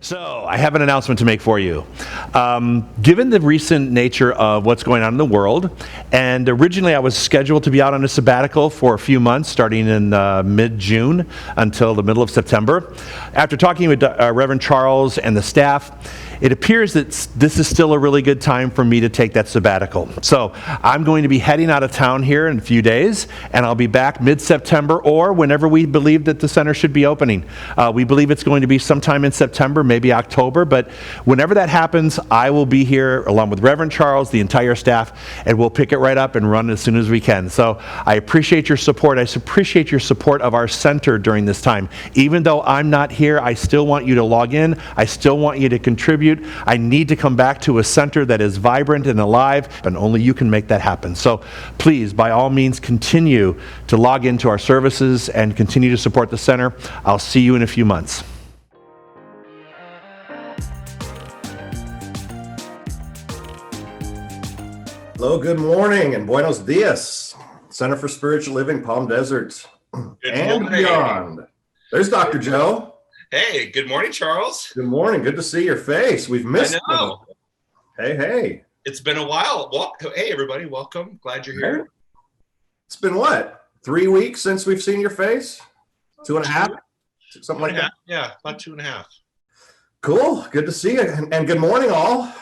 So, I have an announcement to make for you. Given the recent nature of what's going on in the world, and originally I was scheduled to be out on a sabbatical for a few months, starting in mid-June until the middle of September. After talking with Reverend Charles and the staff, it appears that this is still a really good time for me to take that sabbatical. So, I'm going to be heading out of town here in a few days, and I'll be back mid-September or whenever we believe that the center should be opening. We believe it's going to be sometime in September, maybe October, but whenever that happens, I will be here along with Reverend Charles, the entire staff, and we'll pick it right up and run as soon as we can. So I appreciate your support. I appreciate your support of our center during this time. Even though I'm not here, I still want you to log in. I still want you to contribute. I need to come back to a center that is vibrant and alive, and only you can make that happen. So please, by all means, continue to log into our services and continue to support the center. I'll see you in a few months. Hello, good morning, and buenos dias. Center for Spiritual Living, Palm Desert, and beyond. There's Dr. Joe. Hey, good morning, Charles. Good morning. Good to see your face. We've missed you. Hey. It's been a while. Well, hey, everybody. Welcome. Glad you're here. It's been what? 3 weeks since we've seen your face? 2.5? Something like that? Yeah, about 2.5. Cool. Good to see you. And good morning, all.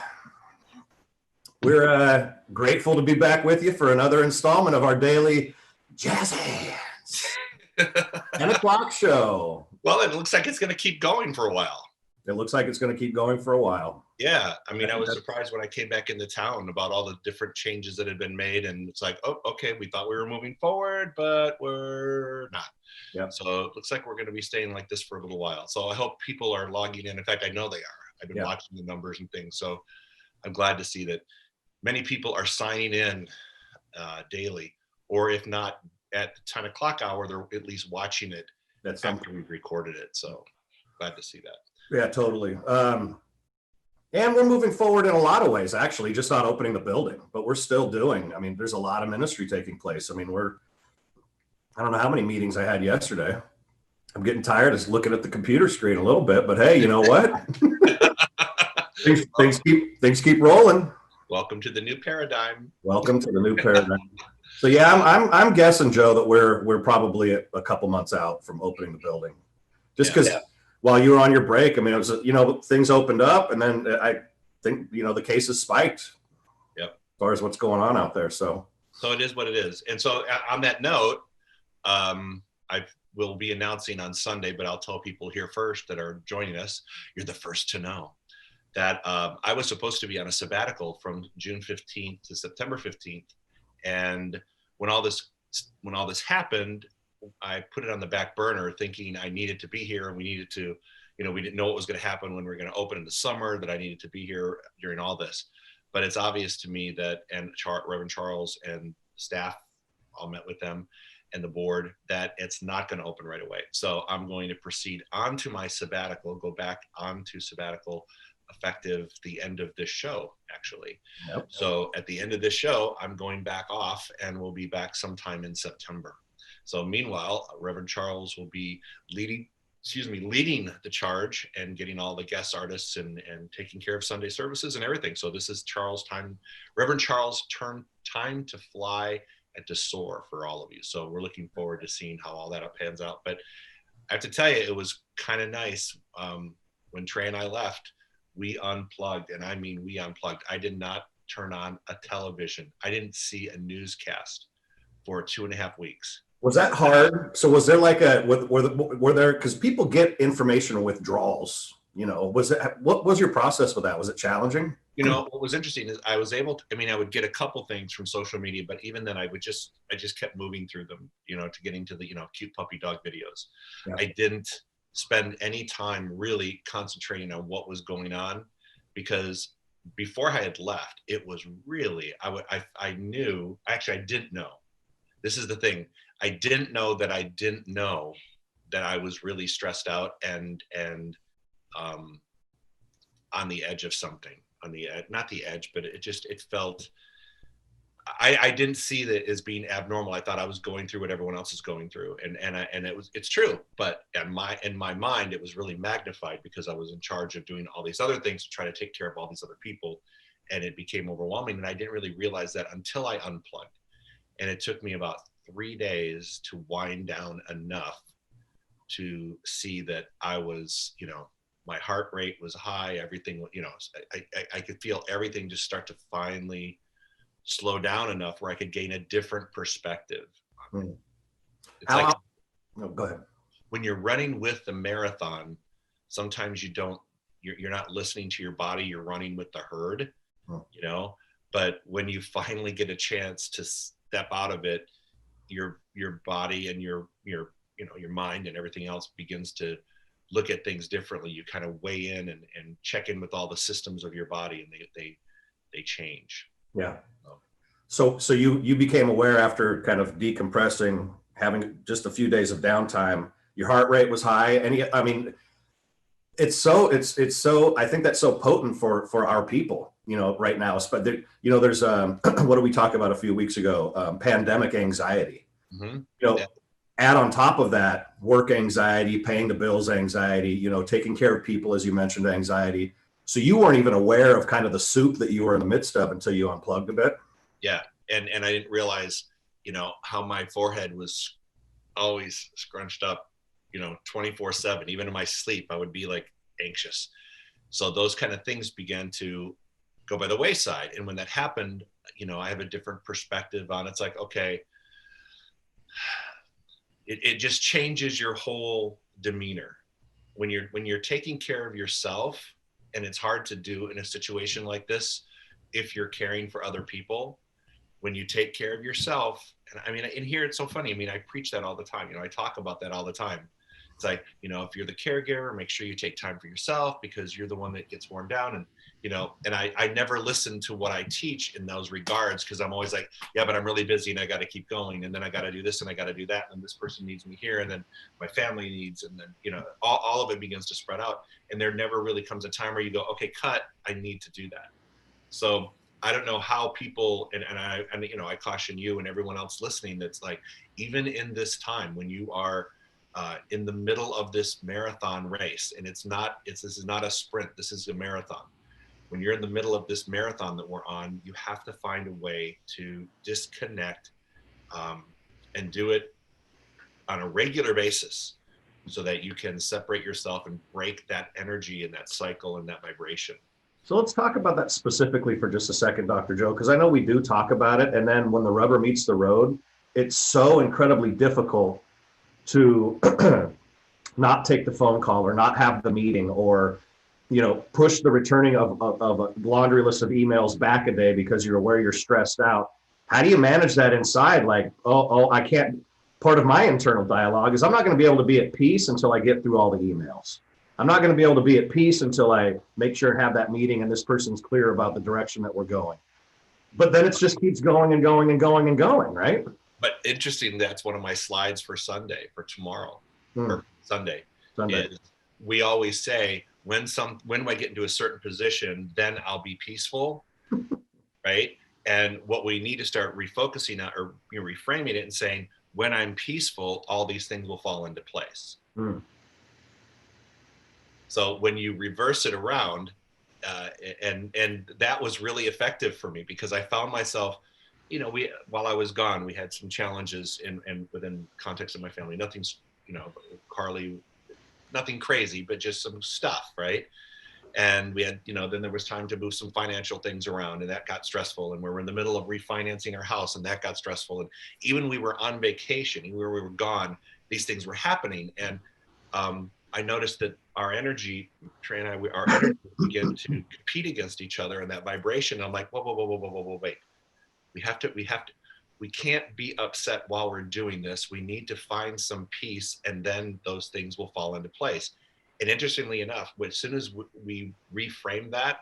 We're grateful to be back with you for another installment of our daily Jazz Hands 10 o'clock show. Well, it looks like it's going to keep going for a while. It looks like it's going to keep going for a while. Yeah. I mean, I was surprised when I came back into town about all the different changes that had been made. And it's like, oh, okay, we thought we were moving forward, but we're not. Yeah. So it looks like we're going to be staying like this for a little while. So I hope people are logging in. In fact, I know they are. I've been watching the numbers and things. So I'm glad to see that many people are signing in daily, or if not at the 10 o'clock hour, they're at least watching it after we've recorded it. So glad to see that. Yeah, totally. And we're moving forward in a lot of ways, actually, just not opening the building, but we're still doing. I mean, there's a lot of ministry taking place. I mean, I don't know how many meetings I had yesterday. I'm getting tired of looking at the computer screen a little bit, but hey, you know what? things keep rolling. Welcome to the new paradigm. Welcome to the new paradigm. So yeah, I'm guessing, Joe, that we're probably a couple months out from opening the building, just because while you were on your break, I mean, it was things opened up, and then I think the cases spiked. Yep. As far as what's going on out there, so it is what it is. And so on that note, I will be announcing on Sunday, but I'll tell people here first that are joining us. You're the first to know that I was supposed to be on a sabbatical from June 15th to September 15th. And when all this happened, I put it on the back burner thinking I needed to be here, and we needed to, we didn't know what was going to happen when we were going to open in the summer, that I needed to be here during all this. But it's obvious to me that, and Reverend Charles and staff, all met with them and the board, that it's not going to open right away. So I'm going to proceed onto my sabbatical, go back onto sabbatical effective the end of this show, actually. Yep. So at the end of this show, I'm going back off, and we'll be back sometime in September. So meanwhile, Reverend Charles will be leading the charge and getting all the guest artists and taking care of Sunday services and everything. So this is Reverend Charles' time to fly and to soar for all of you. So we're looking forward to seeing how all that pans out. But I have to tell you, it was kind of nice when Trey and I left. We unplugged, and I mean we unplugged. I did not turn on a television. I didn't see a newscast for 2.5 weeks. Was that hard? So was there like were there, because people get information withdrawals, what was your process with that? Was it challenging? What was interesting is I was able to, I would get a couple things from social media, but even then I just kept moving through them, to getting to the, cute puppy dog videos. Yeah. I didn't spend any time really concentrating on what was going on, because before I had left, it was really, I didn't know. This is the thing. I didn't know that I was really stressed out and on the edge of something, not the edge, but it felt, I didn't see that as being abnormal. I thought I was going through what everyone else is going through, and it's true. But in my mind, it was really magnified because I was in charge of doing all these other things to try to take care of all these other people, and it became overwhelming. And I didn't really realize that until I unplugged, and it took me about 3 days to wind down enough to see that I was, my heart rate was high. Everything, I could feel everything just start to finally slow down enough where I could gain a different perspective. Hmm. It's like, no, go ahead. when you're running with the marathon, sometimes you're not listening to your body, you're running with the herd, but when you finally get a chance to step out of it, your body and your mind and everything else begins to look at things differently. You kind of weigh in and check in with all the systems of your body, and they change. Yeah. So you became aware after kind of decompressing, having just a few days of downtime, your heart rate was high. I mean, it's so, I think that's so potent for our people, right now. But there's, what did we talk about a few weeks ago? Pandemic anxiety, Mm-hmm. Add on top of that, work anxiety, paying the bills anxiety, taking care of people, as you mentioned, anxiety. So you weren't even aware of kind of the soup that you were in the midst of until you unplugged a bit. Yeah. And I didn't realize, how my forehead was always scrunched up, 24/7. Even in my sleep, I would be like anxious. So those kind of things began to go by the wayside. And when that happened, I have a different perspective on it. It's like, okay, it just changes your whole demeanor when you're taking care of yourself. And it's hard to do in a situation like this if you're caring for other people. When you take care of yourself, and I mean, in here it's so funny. I mean, I preach that all the time. I talk about that all the time. It's like, if you're the caregiver, make sure you take time for yourself, because you're the one that gets worn down. And and I never listen to what I teach in those regards, because I'm always like, yeah, but I'm really busy and I got to keep going, and then I got to do this and I got to do that, and this person needs me here, and then my family needs, and then all of it begins to spread out, and there never really comes a time where you go, okay, cut, I need to do that. So I don't know how people, and I caution you and everyone else listening, that's like, even in this time when you are in the middle of this marathon race, and this is not a sprint, this is a marathon. When you're in the middle of this marathon that we're on, you have to find a way to disconnect and do it on a regular basis, so that you can separate yourself and break that energy and that cycle and that vibration. So let's talk about that specifically for just a second, Dr. Joe, because I know we do talk about it. And then when the rubber meets the road, it's so incredibly difficult to not take the phone call or not have the meeting, or, push the returning of a laundry list of emails back a day because you're aware you're stressed out. How do you manage that inside? Like, I can't. Part of my internal dialogue is I'm not going to be able to be at peace until I get through all the emails. I'm not going to be able to be at peace until I make sure and have that meeting and this person's clear about the direction that we're going. But then it just keeps going and going and going and going, right? But interesting, that's one of my slides for tomorrow, or Sunday. Is we always say, when do I get into a certain position, then I'll be peaceful, right? And what we need to start refocusing on, or reframing it and saying, when I'm peaceful, all these things will fall into place. So when you reverse it around, and that was really effective for me, because I found myself, while I was gone, we had some challenges in within context of my family. Nothing's, Carly, nothing crazy, but just some stuff, right? And we had, then there was time to move some financial things around, and that got stressful. And we were in the middle of refinancing our house, and that got stressful. And even we were on vacation, even where we were gone, these things were happening. And I noticed that our energy, Trey and I, our energy began to compete against each other, and that vibration. I'm like, whoa, wait. We can't be upset while we're doing this. We need to find some peace, and then those things will fall into place. And interestingly enough, as soon as we reframed that,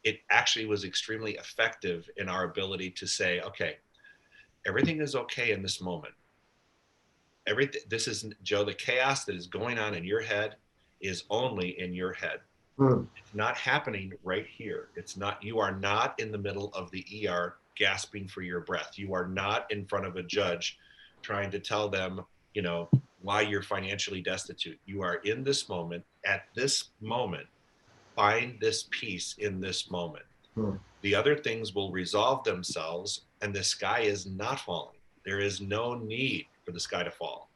it actually was extremely effective in our ability to say, okay, everything is okay in this moment. This is, Joe, the chaos that is going on in your head is only in your head. It's not happening right here. You are not in the middle of the ER gasping for your breath. You are not in front of a judge trying to tell them, you know, why you're financially destitute. You are in this moment. At this moment, find this peace in this moment. The other things will resolve themselves, and the sky is not falling. There is no need for the sky to fall.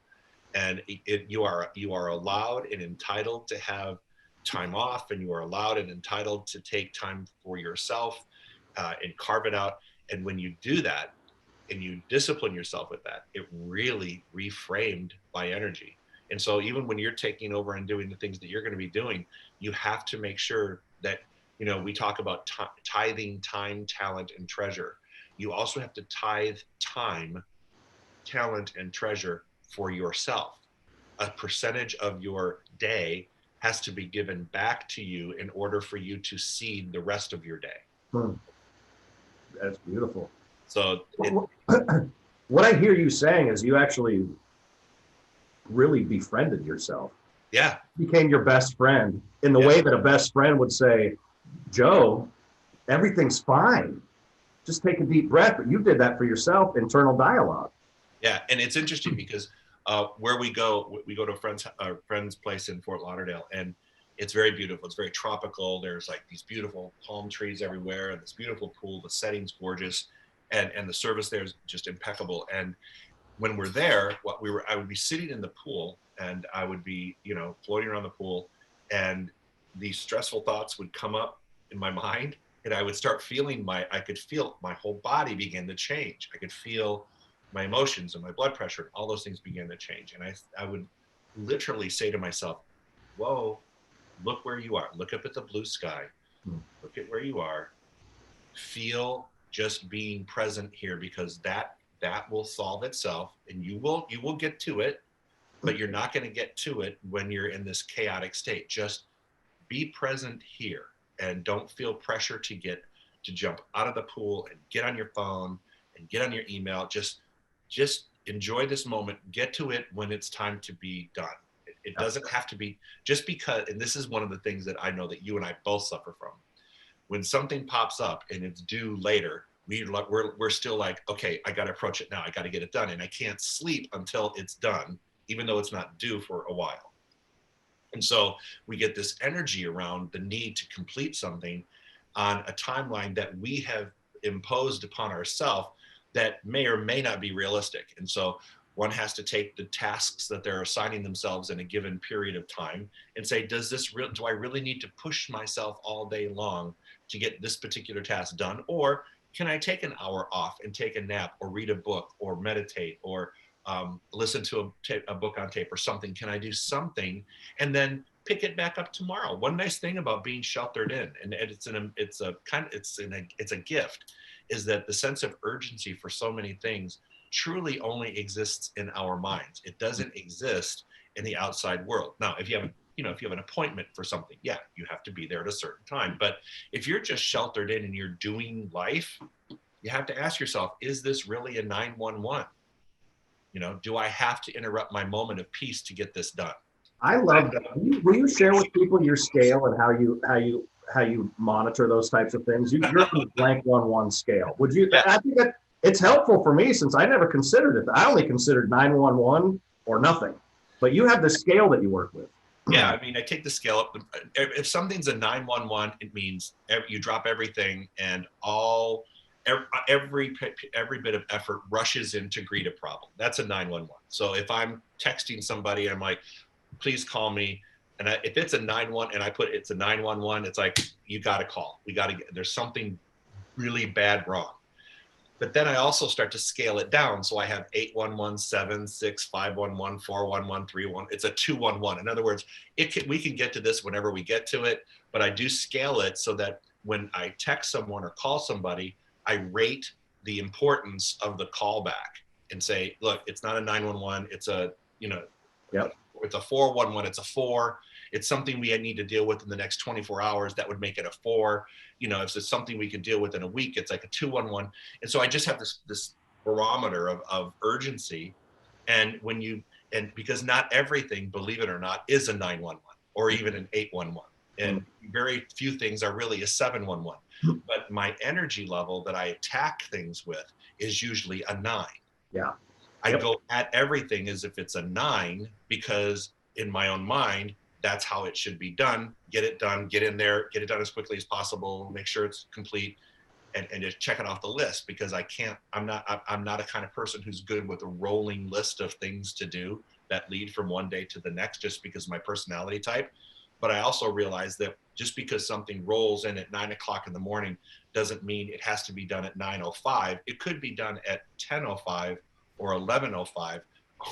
And you are allowed and entitled to have time off, and you are allowed and entitled to take time for yourself and carve it out. And when you do that and you discipline yourself with that, it really reframed my energy. And so even when you're taking over and doing the things that you're going to be doing, you have to make sure that, you know, we talk about tithing time, talent, and treasure. You also have to tithe time, talent, and treasure for yourself. A percentage of your day has to be given back to you in order for you to seed the rest of your day. That's beautiful. So what I hear you saying is you actually really befriended yourself. Yeah. Became your best friend in the way that a best friend would say, Joe, everything's fine. Just take a deep breath. But you did that for yourself, internal dialogue. Yeah. And it's interesting because where we go to a friend's place in Fort Lauderdale, and it's very beautiful. It's very tropical. There's like these beautiful palm trees everywhere and this beautiful pool. The setting's gorgeous. And the service there is just impeccable. And when we're there, I would be sitting in the pool, and I would be, you know, floating around the pool, and these stressful thoughts would come up in my mind, and I would start feeling I could feel my whole body begin to change. I could feel my emotions and my blood pressure, and all those things began to change. And I would literally say to myself, whoa, look where you are. Look up at the blue sky. Look at where you are. Feel just being present here, because that will solve itself, and you will get to it, but you're not going to get to it when you're in this chaotic state. Just be present here, and don't feel pressure to jump out of the pool and get on your phone and get on your email. Just enjoy this moment, get to it when it's time to be done. It doesn't have to be just because, and this is one of the things that I know that you and I both suffer from. When something pops up and it's due later, we're still like, okay, I got to approach it now. I got to get it done. And I can't sleep until it's done, even though it's not due for a while. And so we get this energy around the need to complete something on a timeline that we have imposed upon ourselves that may or may not be realistic. And so one has to take the tasks that they're assigning themselves in a given period of time and say, do I really need to push myself all day long to get this particular task done? Or can I take an hour off and take a nap, or read a book, or meditate, or listen to a book on tape or something? Can I do something and then pick it back up tomorrow? One nice thing about being sheltered in, and it's a gift, is that the sense of urgency for so many things truly only exists in our minds. It doesn't exist in the outside world. Now, if you have an appointment for something, yeah, you have to be there at a certain time. But if you're just sheltered in and you're doing life, you have to ask yourself, is this really a 911? You know, do I have to interrupt my moment of peace to get this done? I love that. Will you share with people your scale and how you monitor those types of things? You're on the blank 1-1 scale. Would you? Yeah. I think that it's helpful for me, since I never considered it. I only considered 911 or nothing. But you have the scale that you work with. Yeah, I mean, I take the scale up. If something's a 911, it means you drop everything, and every bit of effort rushes in to greet a problem. That's a 911. So if I'm texting somebody, I'm like, please call me. And if it's a 911 and I put it's a 911, it's like, you got to call. There's something really bad wrong. But then I also start to scale it down. So I have 811, 76, 511, 411, 31. It's a 211. In other words, we can get to this whenever we get to it, but I do scale it so that when I text someone or call somebody, I rate the importance of the call back and say, look, it's not a 911. It's a, it's a 411. It's a 4. It's something we need to deal with in the next 24 hours. That would make it a 4. If it's something we can deal with in a week, it's like a 211. And so I just have this barometer of urgency. And because not everything, believe it or not, is a 911 or even an 811. and very few things are really a 711. But my energy level that I attack things with is usually a 9. Yeah. I Yep. go at everything as if it's a 9, because in my own mind, that's how it should be done. Get it done, get in there, get it done as quickly as possible, make sure it's complete, and just check it off the list, because I'm not a kind of person who's good with a rolling list of things to do that lead from one day to the next, just because of my personality type. But I also realize that just because something rolls in at 9 o'clock in the morning doesn't mean it has to be done at 9:05. It could be done at 10:05 or 11:05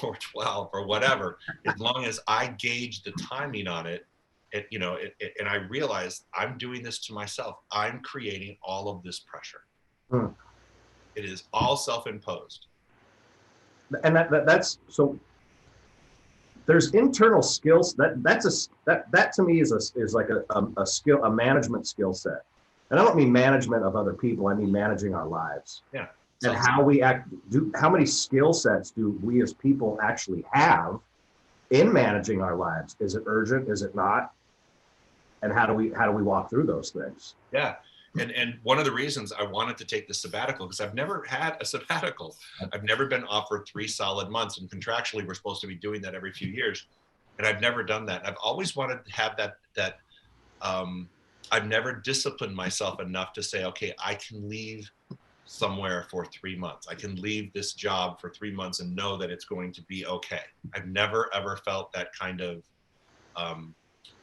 or 12 or whatever, as long as I gauge the timing on it. And I realize I'm doing this to myself. I'm creating all of this pressure. Hmm. It is all self-imposed. And that's so. There's internal skills that to me is like a skill, a management skill set. And I don't mean management of other people. I mean managing our lives. Yeah. And how we how many skill sets do we as people actually have in managing our lives? Is it urgent? Is it not? And how do we walk through those things? Yeah. And one of the reasons I wanted to take the sabbatical, because I've never had a sabbatical. I've never been offered 3 solid months, and contractually we're supposed to be doing that every few years. And I've never done that. I've always wanted to have that I've never disciplined myself enough to say, okay, I can leave somewhere for 3 months. I can leave this job for 3 months and know that it's going to be okay. I've never ever felt that kind of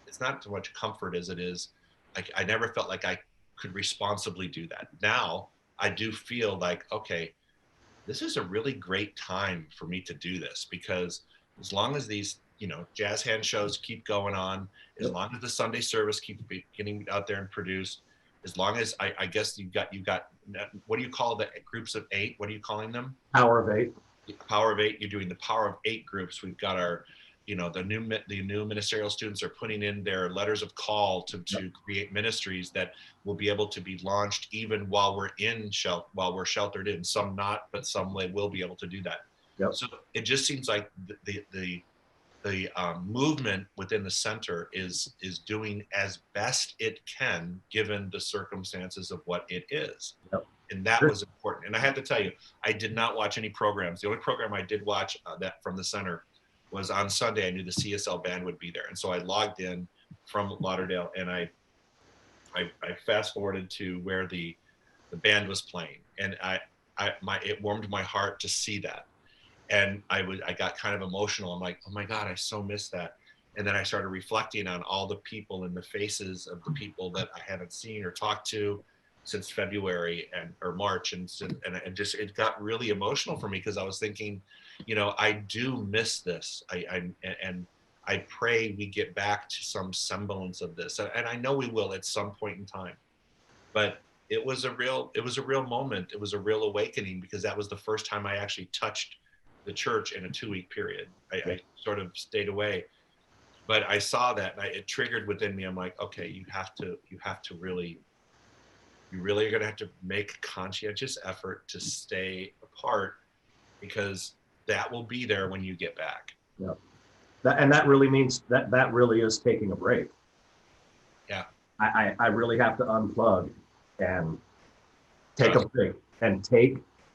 it's not so much comfort as it is, I never felt like I could responsibly do that. Now I do feel like, okay, this is a really great time for me to do this, because as long as these, jazz hand shows keep going on, as long as the Sunday service keeps getting out there and produced, as long as I guess you got, what do you call the groups of 8? What are you calling them? Power of 8. Power of 8. You're doing the Power of 8 groups. We've got our, the new ministerial students are putting in their letters of call to create ministries that will be able to be launched even while we're while we're sheltered in. Some not, but some will be able to do that. Yep. So it just seems like the movement within the center is doing as best it can given the circumstances of what it is. Yep. And that was important. And I have to tell you, I did not watch any programs. The only program I did watch that from the center was on Sunday. I knew the CSL band would be there, and so I logged in from Lauderdale, and I fast forwarded to where the band was playing, and it warmed my heart to see that. And I got kind of emotional. I'm like, oh my God, I so miss that. And then I started reflecting on all the people and the faces of the people that I haven't seen or talked to since February or March. And it got really emotional for me, because I was thinking, I do miss this. I pray we get back to some semblance of this. And I know we will at some point in time, but it was a real moment. It was a real awakening, because that was the first time I actually touched the church in a 2-week period. I sort of stayed away, but I saw that, and it triggered within me. I'm like, okay, you really are going to have to make a conscientious effort to stay apart, because that will be there when you get back. Yep. And that really means that really is taking a break. Yeah. I really have to unplug and take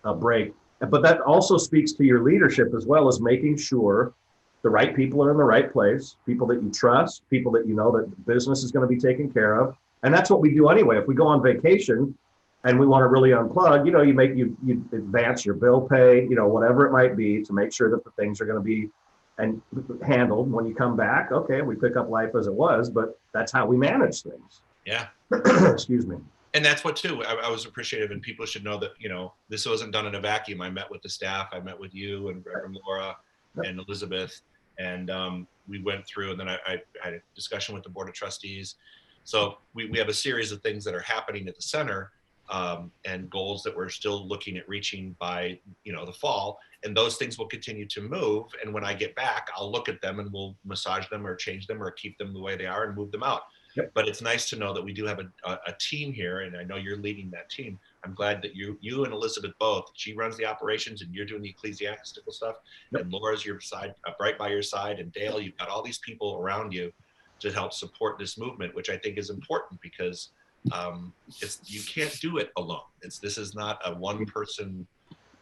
a break. But that also speaks to your leadership, as well as making sure the right people are in the right place, people that you trust, people that you know that the business is going to be taken care of. And that's what we do anyway. If we go on vacation and we want to really unplug, you advance your bill pay, whatever it might be, to make sure that the things are going to be handled when you come back. Okay, we pick up life as it was, but that's how we manage things. Yeah. Excuse me. And that's what too, I was appreciative, and people should know that, this wasn't done in a vacuum. I met with the staff. I met with you and Reverend Laura and Elizabeth, and we went through, and then I had a discussion with the board of trustees. So we have a series of things that are happening at the center, and goals that we're still looking at reaching by, the fall. And those things will continue to move. And when I get back, I'll look at them and we'll massage them or change them or keep them the way they are and move them out. Yep. But it's nice to know that we do have a team here, and I know you're leading that team. I'm glad that you and Elizabeth both. She runs the operations, and you're doing the ecclesiastical stuff. Yep. And Laura's your side, right by your side, and Dale. You've got all these people around you to help support this movement, which I think is important because you can't do it alone. This is not a one-person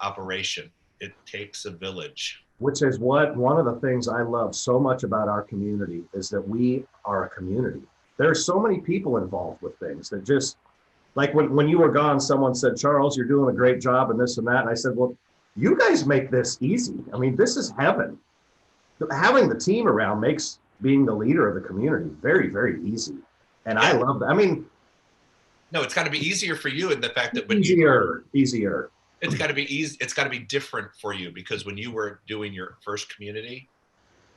operation. It takes a village. Which is one of the things I love so much about our community is that we are a community. There are so many people involved with things that just, like when you were gone, someone said, Charles, you're doing a great job and this and that. And I said, well, you guys make this easy. I mean, this is heaven. Having the team around makes being the leader of the community very, very easy. And I love that. I mean, no, it's got to be easier for you in the fact that easier. It's got to be easy. It's got to be different for you because when you were doing your first community,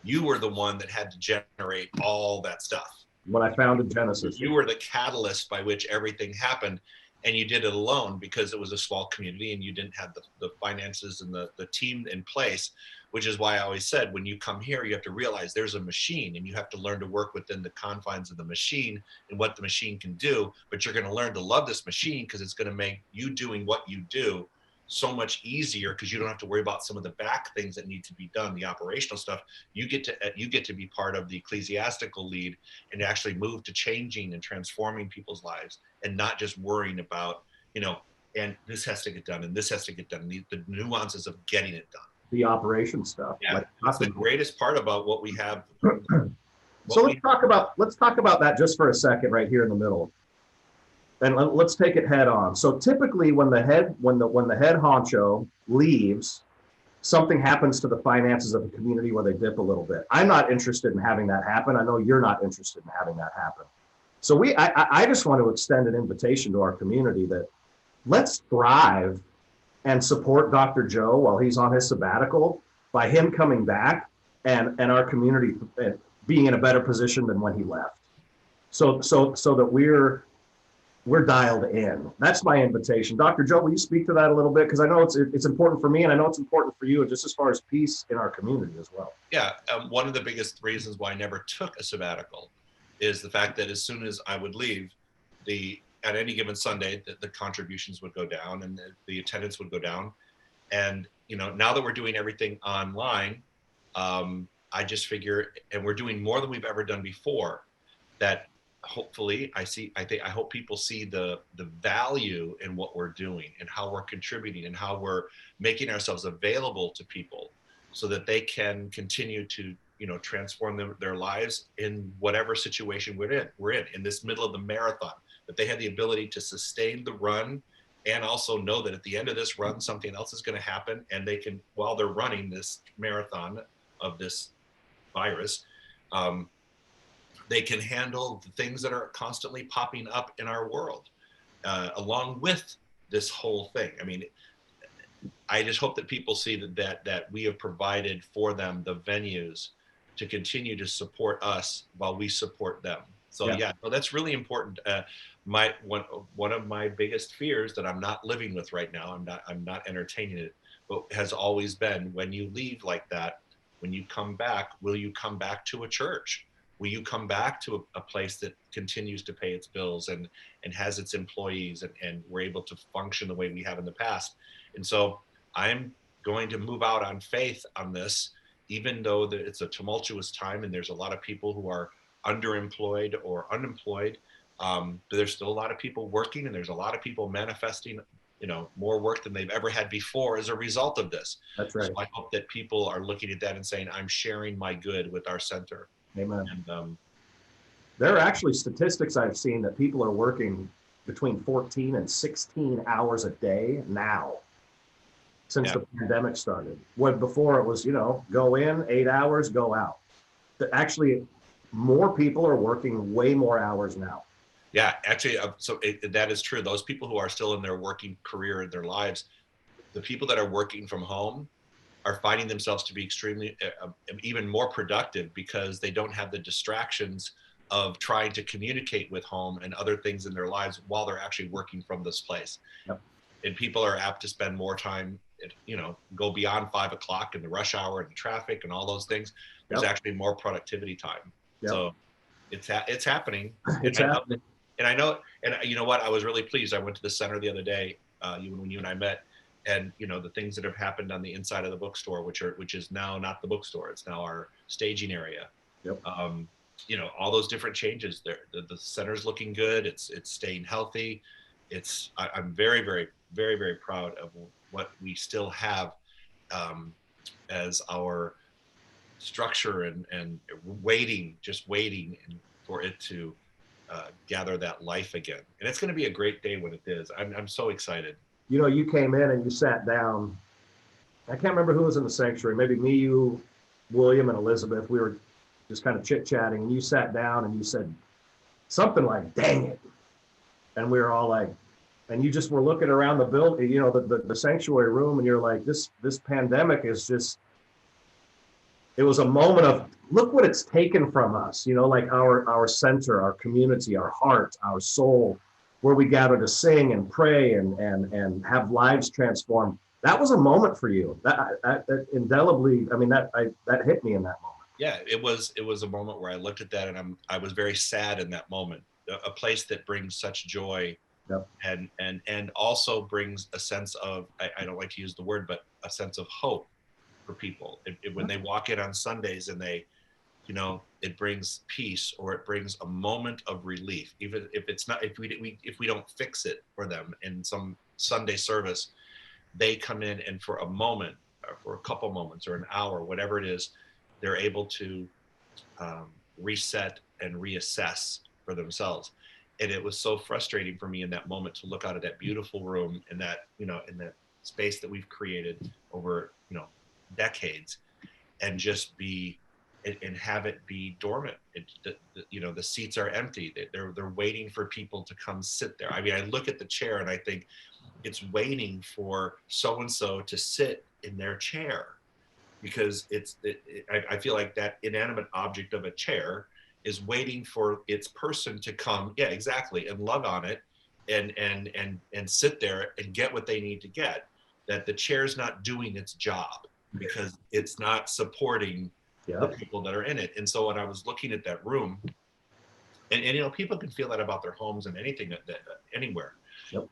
you were the one that had to generate all that stuff. When I founded Genesis, you were the catalyst by which everything happened, and you did it alone because it was a small community and you didn't have the finances and the team in place, which is why I always said, when you come here, you have to realize there's a machine and you have to learn to work within the confines of the machine and what the machine can do, but you're going to learn to love this machine because it's going to make you doing what you do so much easier because you don't have to worry about some of the back things that need to be done, the operational stuff. You get to be part of the ecclesiastical lead and actually move to changing and transforming people's lives and not just worrying about, and this has to get done and this has to get done, and the nuances of getting it done. The operation stuff. Yeah, that's the greatest part about what we have. So let's talk about that just for a second right here in the middle. And let's take it head on. So typically when the head honcho leaves, something happens to the finances of the community where they dip a little bit. I'm not interested in having that happen. I know you're not interested in having that happen. So I just want to extend an invitation to our community that let's thrive and support Dr. Joe while he's on his sabbatical by him coming back and our community being in a better position than when he left. So that we're dialed in. That's my invitation. Dr. Joe, will you speak to that a little bit? Because I know it's important for me and I know it's important for you, and just as far as peace in our community as well. Yeah, one of the biggest reasons why I never took a sabbatical is the fact that as soon as I would leave, at any given Sunday, the contributions would go down and the attendance would go down. And now that we're doing everything online, I just figure, and we're doing more than we've ever done before, that hopefully I hope people see the value in what we're doing and how we're contributing and how we're making ourselves available to people so that they can continue to transform their lives in whatever situation we're in this middle of the marathon, that they have the ability to sustain the run and also know that at the end of this run something else is going to happen, and they can, while they're running this marathon of this virus, they can handle the things that are constantly popping up in our world, along with this whole thing. I mean, I just hope that people see that we have provided for them the venues to continue to support us while we support them. So so that's really important. One of my biggest fears that I'm not living with right now, I'm not entertaining it, but has always been, when you leave like that, when you come back, will you come back to a church? Will you come back to a place that continues to pay its bills and has its employees and we're able to function the way we have in the past? And so I'm going to move out on faith on this, even though it's a tumultuous time and there's a lot of people who are underemployed or unemployed. But there's still a lot of people working, and there's a lot of people manifesting, more work than they've ever had before as a result of this. That's right. So I hope that people are looking at that and saying, I'm sharing my good with our center. Amen. And, there are actually statistics I've seen that people are working between 14 and 16 hours a day now since the pandemic started. When before it was, go in 8 hours, go out. Actually, more people are working way more hours now. Yeah, actually, that is true. Those people who are still in their working career in their lives, the people that are working from home are finding themselves to be extremely, even more productive because they don't have the distractions of trying to communicate with home and other things in their lives while they're actually working from this place. Yep. And people are apt to spend more time, go beyond 5 o'clock in the rush hour and the traffic and all those things. There's actually more productivity time. Yep. So it's happening. It's happening. And I know, and you know what, I was really pleased. I went to the center the other day, when you and I met, and the things that have happened on the inside of the bookstore, which is now not the bookstore, it's now our staging area. Yep. all those different changes there. The center's looking good. It's staying healthy. I'm very, very, very, very proud of what we still have as our structure and just waiting for it to gather that life again. And it's going to be a great day when it is. I'm so excited. You came in and you sat down. I can't remember who was in the sanctuary. Maybe me, you, William, and Elizabeth. We were just kind of chit-chatting, and you sat down and you said something like, "Dang it." And we were all like, and you just were looking around the building, the sanctuary room, and you're like, this pandemic is just, it was a moment of, look what it's taken from us, like our center, our community, our heart, our soul, where we gather to sing and pray and have lives transformed. That was a moment for you. That indelibly, that hit me in that moment. Yeah, it was a moment where I looked at that and I was very sad in that moment. A place that brings such joy. Yep. And also brings a sense of, I don't like to use the word, but a sense of hope for people. When they walk in on Sundays and they, it brings peace, or it brings a moment of relief. Even if it's not, if we don't fix it for them in some Sunday service, they come in and for a moment, or for a couple moments, or an hour, whatever it is, they're able to reset and reassess for themselves. And it was so frustrating for me in that moment to look out at that beautiful room and that, in that space that we've created over, decades, and just be, and have it be dormant. The seats are empty. They're waiting for people to come sit there. I mean, I look at the chair and I think it's waiting for so-and-so to sit in their chair, because I feel like that inanimate object of a chair is waiting for its person to come, yeah, exactly, and love on it, and sit there and get what they need to get. That the chair's not doing its job because it's not supporting the people that are in it. And so when I was looking at that room, and people can feel that about their homes and anything anywhere,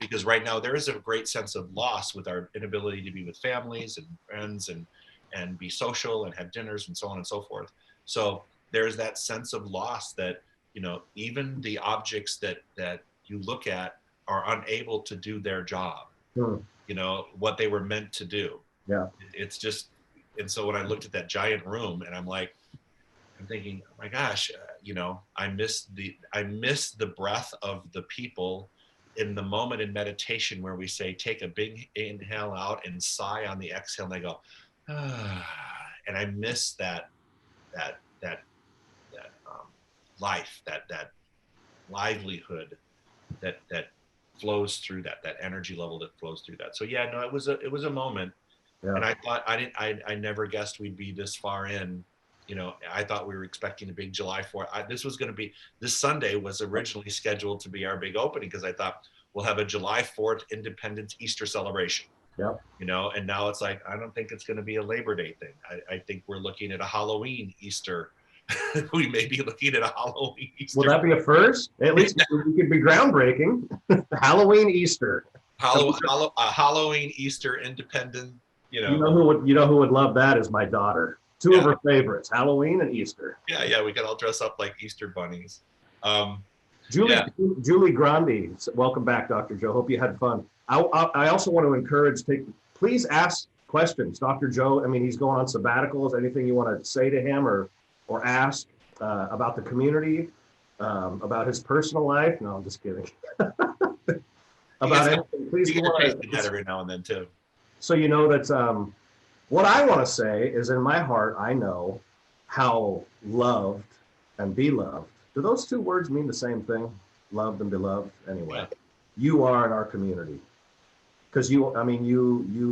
because right now there is a great sense of loss with our inability to be with families and friends and be social and have dinners and so on and so forth. So there's that sense of loss that, even the objects that you look at are unable to do their job, what they were meant to do. Yeah. It's just, and so when I looked at that giant room and I'm thinking, oh my gosh, I miss the breath of the people in the moment in meditation where we say, take a big inhale out and sigh on the exhale. And they go, and I miss that life, that livelihood that flows through that energy level that flows through that. So yeah, no, it was a moment. Yeah. And I thought I never guessed we'd be this far in. I thought we were expecting a big July 4th. This Sunday was originally scheduled to be our big opening, because I thought we'll have a July 4th Independence Easter celebration. Yeah. And now it's like, I don't think it's going to be a Labor Day thing. I think we're looking at a Halloween Easter. We may be looking at a Halloween Easter. Will that be a first? At least we could be groundbreaking. Halloween Easter. Halloween Easter Independent. You know who would love that is my daughter. Two of her favorites, Halloween and Easter. Yeah, we could all dress up like Easter bunnies. Julie Grandi, welcome back, Dr. Joe. Hope you had fun. I also want to encourage, please ask questions. Dr. Joe, he's going on sabbaticals. Anything you want to say to him or ask about the community, about his personal life? No, I'm just kidding. About anything, please go on. Every now and then too. So that what I want to say is, in my heart, I know how loved and beloved. Do those two words mean the same thing? Loved and beloved? Anyway, you are in our community. Because you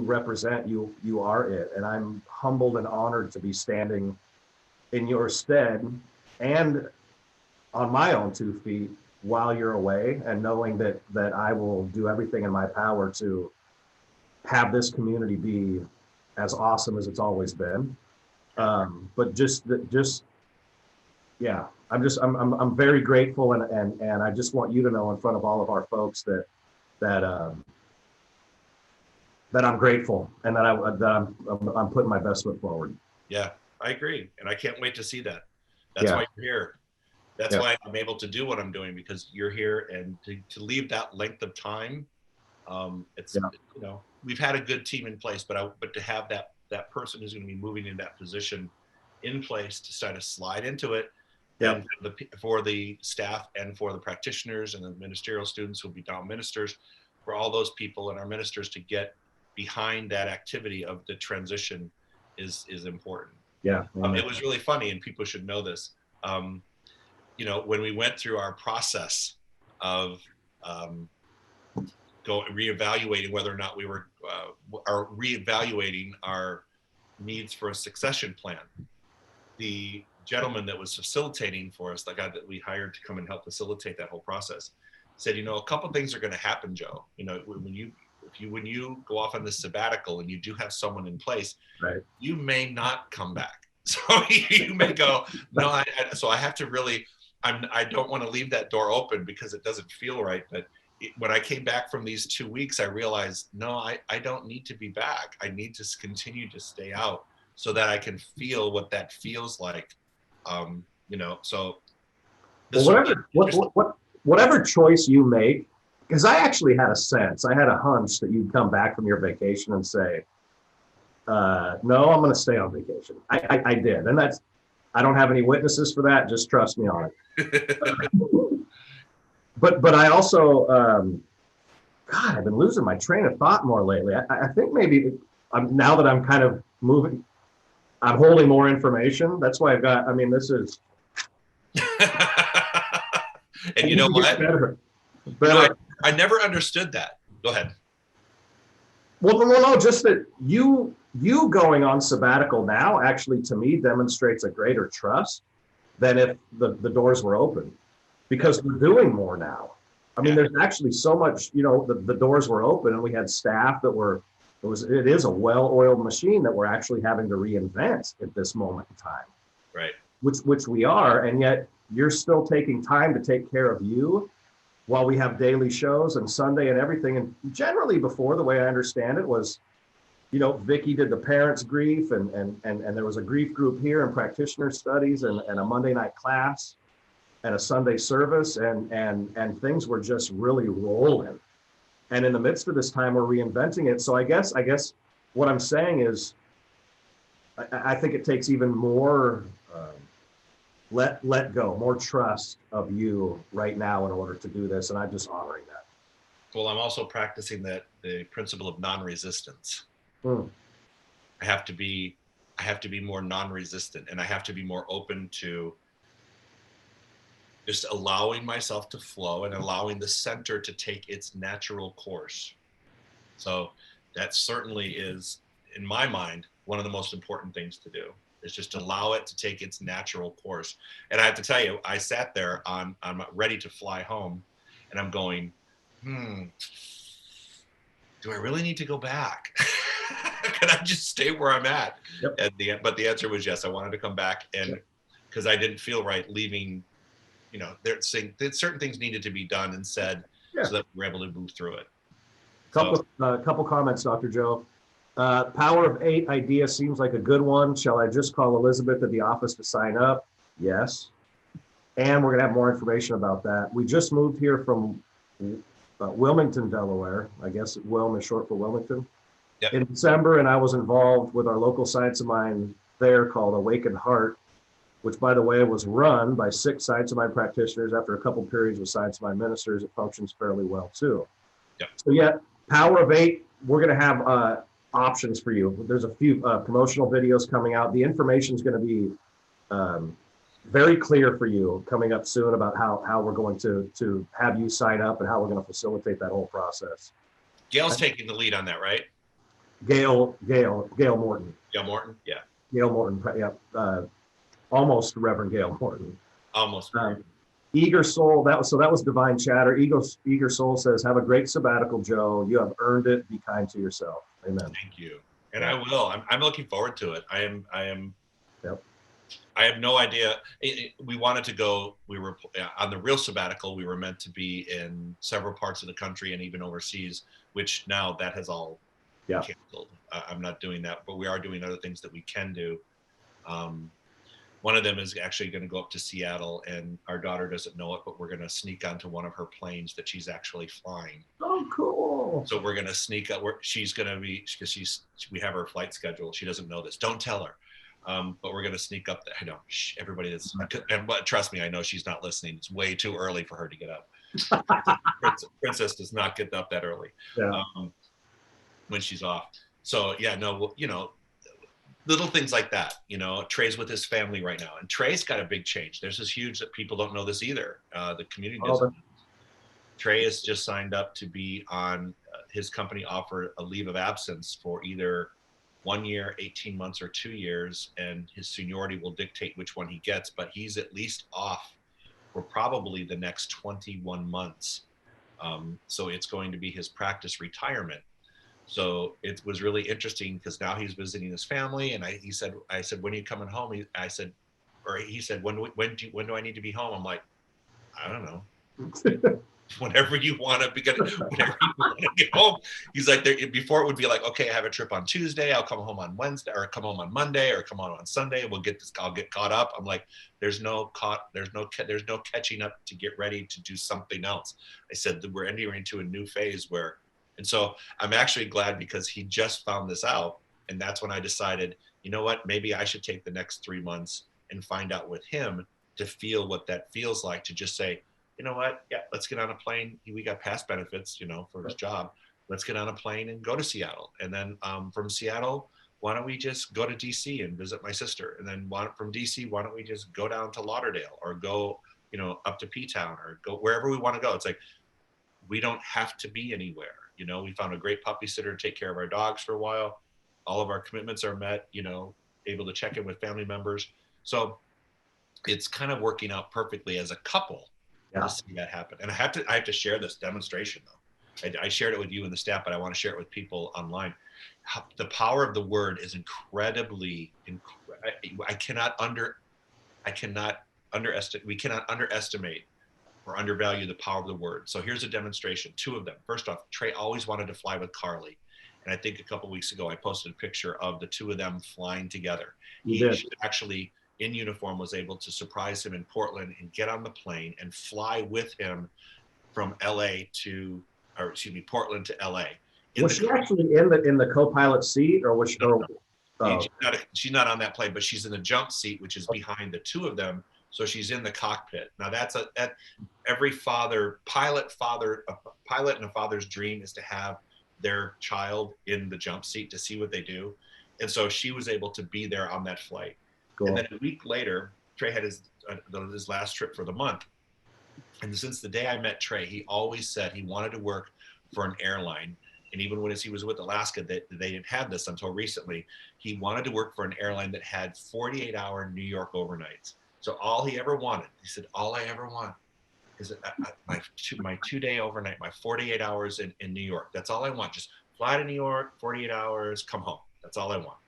represent, you are it. And I'm humbled and honored to be standing in your stead and on my own 2 feet while you're away, and knowing that I will do everything in my power to have this community be as awesome as it's always been. I'm very grateful, and I just want you to know in front of all of our folks that I'm grateful, and that I'm putting my best foot forward. Yeah, I agree, and I can't wait to see that. That's why you're here. That's Yeah. why I'm able to do what I'm doing, because you're here, and to leave that length of time, it's, Yeah. we've had a good team in place, but to have that person who's going to be moving in that position in place to start to slide into it, Yeah. and for the staff and for the practitioners and the ministerial students who will be down ministers, for all those people and our ministers to get behind that activity of the transition is important. Yeah. It was really funny, and people should know this. When we went through our process of reevaluating whether or not we were reevaluating our needs for a succession plan, the gentleman that was facilitating for us, the guy that we hired to come and help facilitate that whole process, said, a couple things are going to happen, Joe. When you go off on this sabbatical and you do have someone in place, right, you may not come back. So you may go, no, so I have to really, I don't want to leave that door open because it doesn't feel right. But when I came back from these 2 weeks, I realized, no, I don't need to be back. I need to continue to stay out so that I can feel what that feels like. So this whatever choice you make, because I actually had a hunch that you'd come back from your vacation and say, no, I'm going to stay on vacation. I did. And I don't have any witnesses for that. Just trust me on it. But I also, God, I've been losing my train of thought more lately. I think maybe now that I'm kind of moving, I'm holding more information. That's why this is. And you know what? Better. I never understood that. Go ahead. Well, no, just that you going on sabbatical now actually, to me, demonstrates a greater trust than if the doors were open, because we're doing more now. There's actually so much, the doors were open and we had staff that it is a well-oiled machine that we're actually having to reinvent at this moment in time. Right. Which we are, and yet you're still taking time to take care of you while we have daily shows and Sunday and everything. And generally before, the way I understand it was, Vicki did the parents' grief and there was a grief group here and practitioner studies and a Monday night class and a Sunday service and things were just really rolling. And in the midst of this time, we're reinventing it. So I guess what I'm saying is, I think it takes even more let go, more trust of you right now in order to do this. And I'm just honoring that. Well, I'm also practicing the principle of non-resistance. Hmm. I have to be more non-resistant, and I have to be more open to just allowing myself to flow and allowing the center to take its natural course. So that certainly is, in my mind, one of the most important things to do, is just allow it to take its natural course. And I have to tell you, I sat there I'm ready to fly home, and I'm going, do I really need to go back? Can I just stay where I'm at? Yep. But the answer was yes. I wanted to come back, and because I didn't feel right leaving. They're saying that certain things needed to be done and said, so that we're able to move through it. Couple comments, Dr. Joe. Power of 8 idea seems like a good one. Shall I just call Elizabeth at the office to sign up? Yes. And we're going to have more information about that. We just moved here from Wilmington, Delaware. I guess Wilm is short for Wilmington. Yep. In December, and I was involved with our local Science of Mind there called Awakened Heart, which, by the way, was run by 6 Science of Mind practitioners. After a couple periods with Science of Mind ministers, it functions fairly well too. Yep. So Power of 8, we're going to have options for you. There's a few promotional videos coming out. The information is going to be very clear for you coming up soon about how we're going to have you sign up and how we're going to facilitate that whole process. Gail's taking the lead on that, right? Gail Morton. Gail Morton, yeah. Gail Morton, yeah. Almost Reverend Gail Morton. Almost. Eager Soul, that was Divine Chatter. Eager Soul says, have a great sabbatical, Joe. You have earned it. Be kind to yourself. Amen. Thank you. And I will. I'm looking forward to it. I am. Yep. I have no idea. We wanted to go. We were on the real sabbatical. We were meant to be in several parts of the country and even overseas, which now that has all canceled. I'm not doing that, but we are doing other things that we can do. One of them is actually going to go up to Seattle, and our daughter doesn't know it, but we're going to sneak onto one of her planes that she's actually flying. Oh, cool. So we're going to sneak up where she's going to be, because we have her flight schedule. She doesn't know this. Don't tell her. But we're going to sneak up there. I know everybody that's, and but trust me, I know she's not listening. It's way too early for her to get up. Princess does not get up that early when she's off. So yeah, no, you know, little things like that. You know, Trey's with his family right now, and Trey's got a big change. There's this huge that people don't know this either. The community doesn't. Trey has just signed up to be on his company offer a leave of absence for either 1 year, 18 months, or 2 years, and his seniority will dictate which one he gets, but he's at least off for probably the next 21 months. So it's going to be his practice retirement. So it was really interesting because now he's visiting his family, and I said, when are you coming home? He said, when do I need to be home? I'm like, I don't know. Whenever you want to get home. He's like, before it would be like, okay, I have a trip on Tuesday, I'll come home on Wednesday, or come home on Monday, or come home on Sunday. I'll get caught up. I'm like, there's no catching up to get ready to do something else. I said that we're entering into a new phase where, and so I'm actually glad because he just found this out. And that's when I decided, you know what, maybe I should take the next 3 months and find out with him to feel what that feels like, to just say, you know what? Yeah, let's get on a plane. We got past benefits, you know, for his job. Let's get on a plane and go to Seattle. And then from Seattle, why don't we just go to DC and visit my sister? And then from DC, why don't we just go down to Lauderdale or go, you know, up to P-Town or go wherever we want to go. It's like, we don't have to be anywhere. You know, we found a great puppy sitter to take care of our dogs for a while. All of our commitments are met, you know, able to check in with family members. So it's kind of working out perfectly as a couple. To see that happen. And I have to share this demonstration though. I shared it with you and the staff, but I want to share it with people online. The power of the word is incredibly, we cannot underestimate or undervalue the power of the word. So here's a demonstration, 2 of them. First off, Trey always wanted to fly with Carly. And I think a couple of weeks ago, I posted a picture of the 2 of them flying together. He actually, in uniform, was able to surprise him in Portland and get on the plane and fly with him from Portland to LA. Was she actually in the co-pilot seat, or was she? No. She's not on that plane, but she's in the jump seat, which is behind the 2 of them. So she's in the cockpit. Now every pilot and a father's dream is to have their child in the jump seat to see what they do. And so she was able to be there on that flight. Cool. And then a week later, Trey had his last trip for the month. And since the day I met Trey, he always said he wanted to work for an airline. And even when he was with Alaska, they didn't have this until recently. He wanted to work for an airline that had 48-hour New York overnights. So all he ever wanted, he said, all I ever want is my 2-day overnight, my 48 hours in New York. That's all I want. Just fly to New York, 48 hours, come home. That's all I want.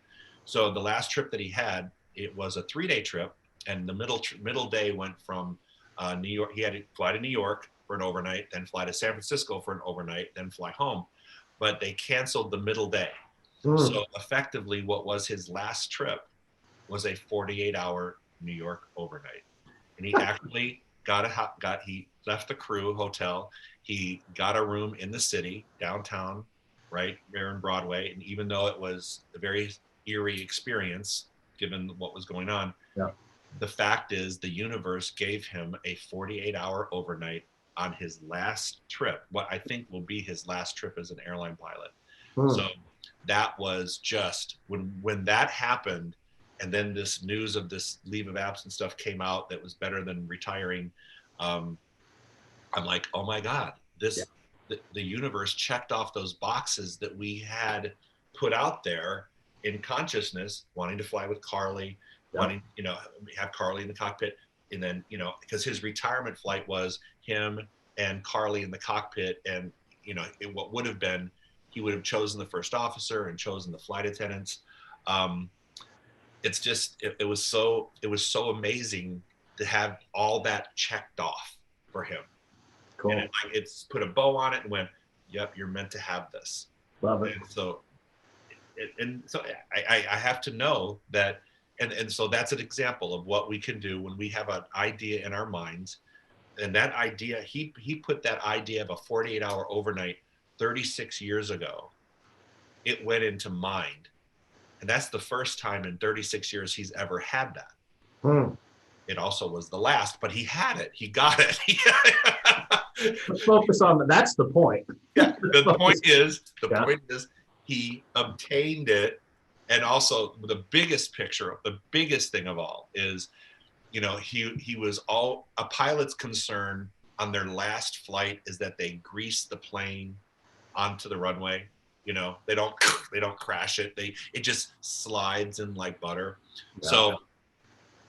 So the last trip that he had, it was a 3-day trip, and the middle day went from New York. He had to fly to New York for an overnight, then fly to San Francisco for an overnight, then fly home. But they canceled the middle day. So effectively, what was his last trip was a 48-hour New York overnight. And he actually he left the crew hotel. He got a room in the city, downtown, right there in Broadway. And even though it was a very eerie experience, given what was going on, the fact is the universe gave him a 48-hour overnight on his last trip, what I think will be his last trip as an airline pilot. So that was just, when that happened, and then this news of this leave of absence stuff came out that was better than retiring, I'm like, oh my God, the universe checked off those boxes that we had put out there in consciousness, wanting to fly with Carly, wanting, you know, have Carly in the cockpit. And then, you know, because his retirement flight was him and Carly in the cockpit. And, you know, what would have been, he would have chosen the first officer and chosen the flight attendants. It's just, it was so amazing to have all that checked off for him. Cool. And it's put a bow on it and went, yep, you're meant to have this. Love it. And so I have to know that And so that's an example of what we can do when we have an idea in our minds. And that idea, he put that idea of a 48-hour overnight 36 years ago. It went into mind. And that's the first time in 36 years he's ever had that. It also was the last, but he had it. He got it. Let's focus on that. That's the point. Yeah, the point is he obtained it. And also the biggest picture, the biggest thing of all is, you know, he was all a pilot's concern on their last flight is that they grease the plane onto the runway. You know, they don't crash it. It just slides in like butter. Yeah. So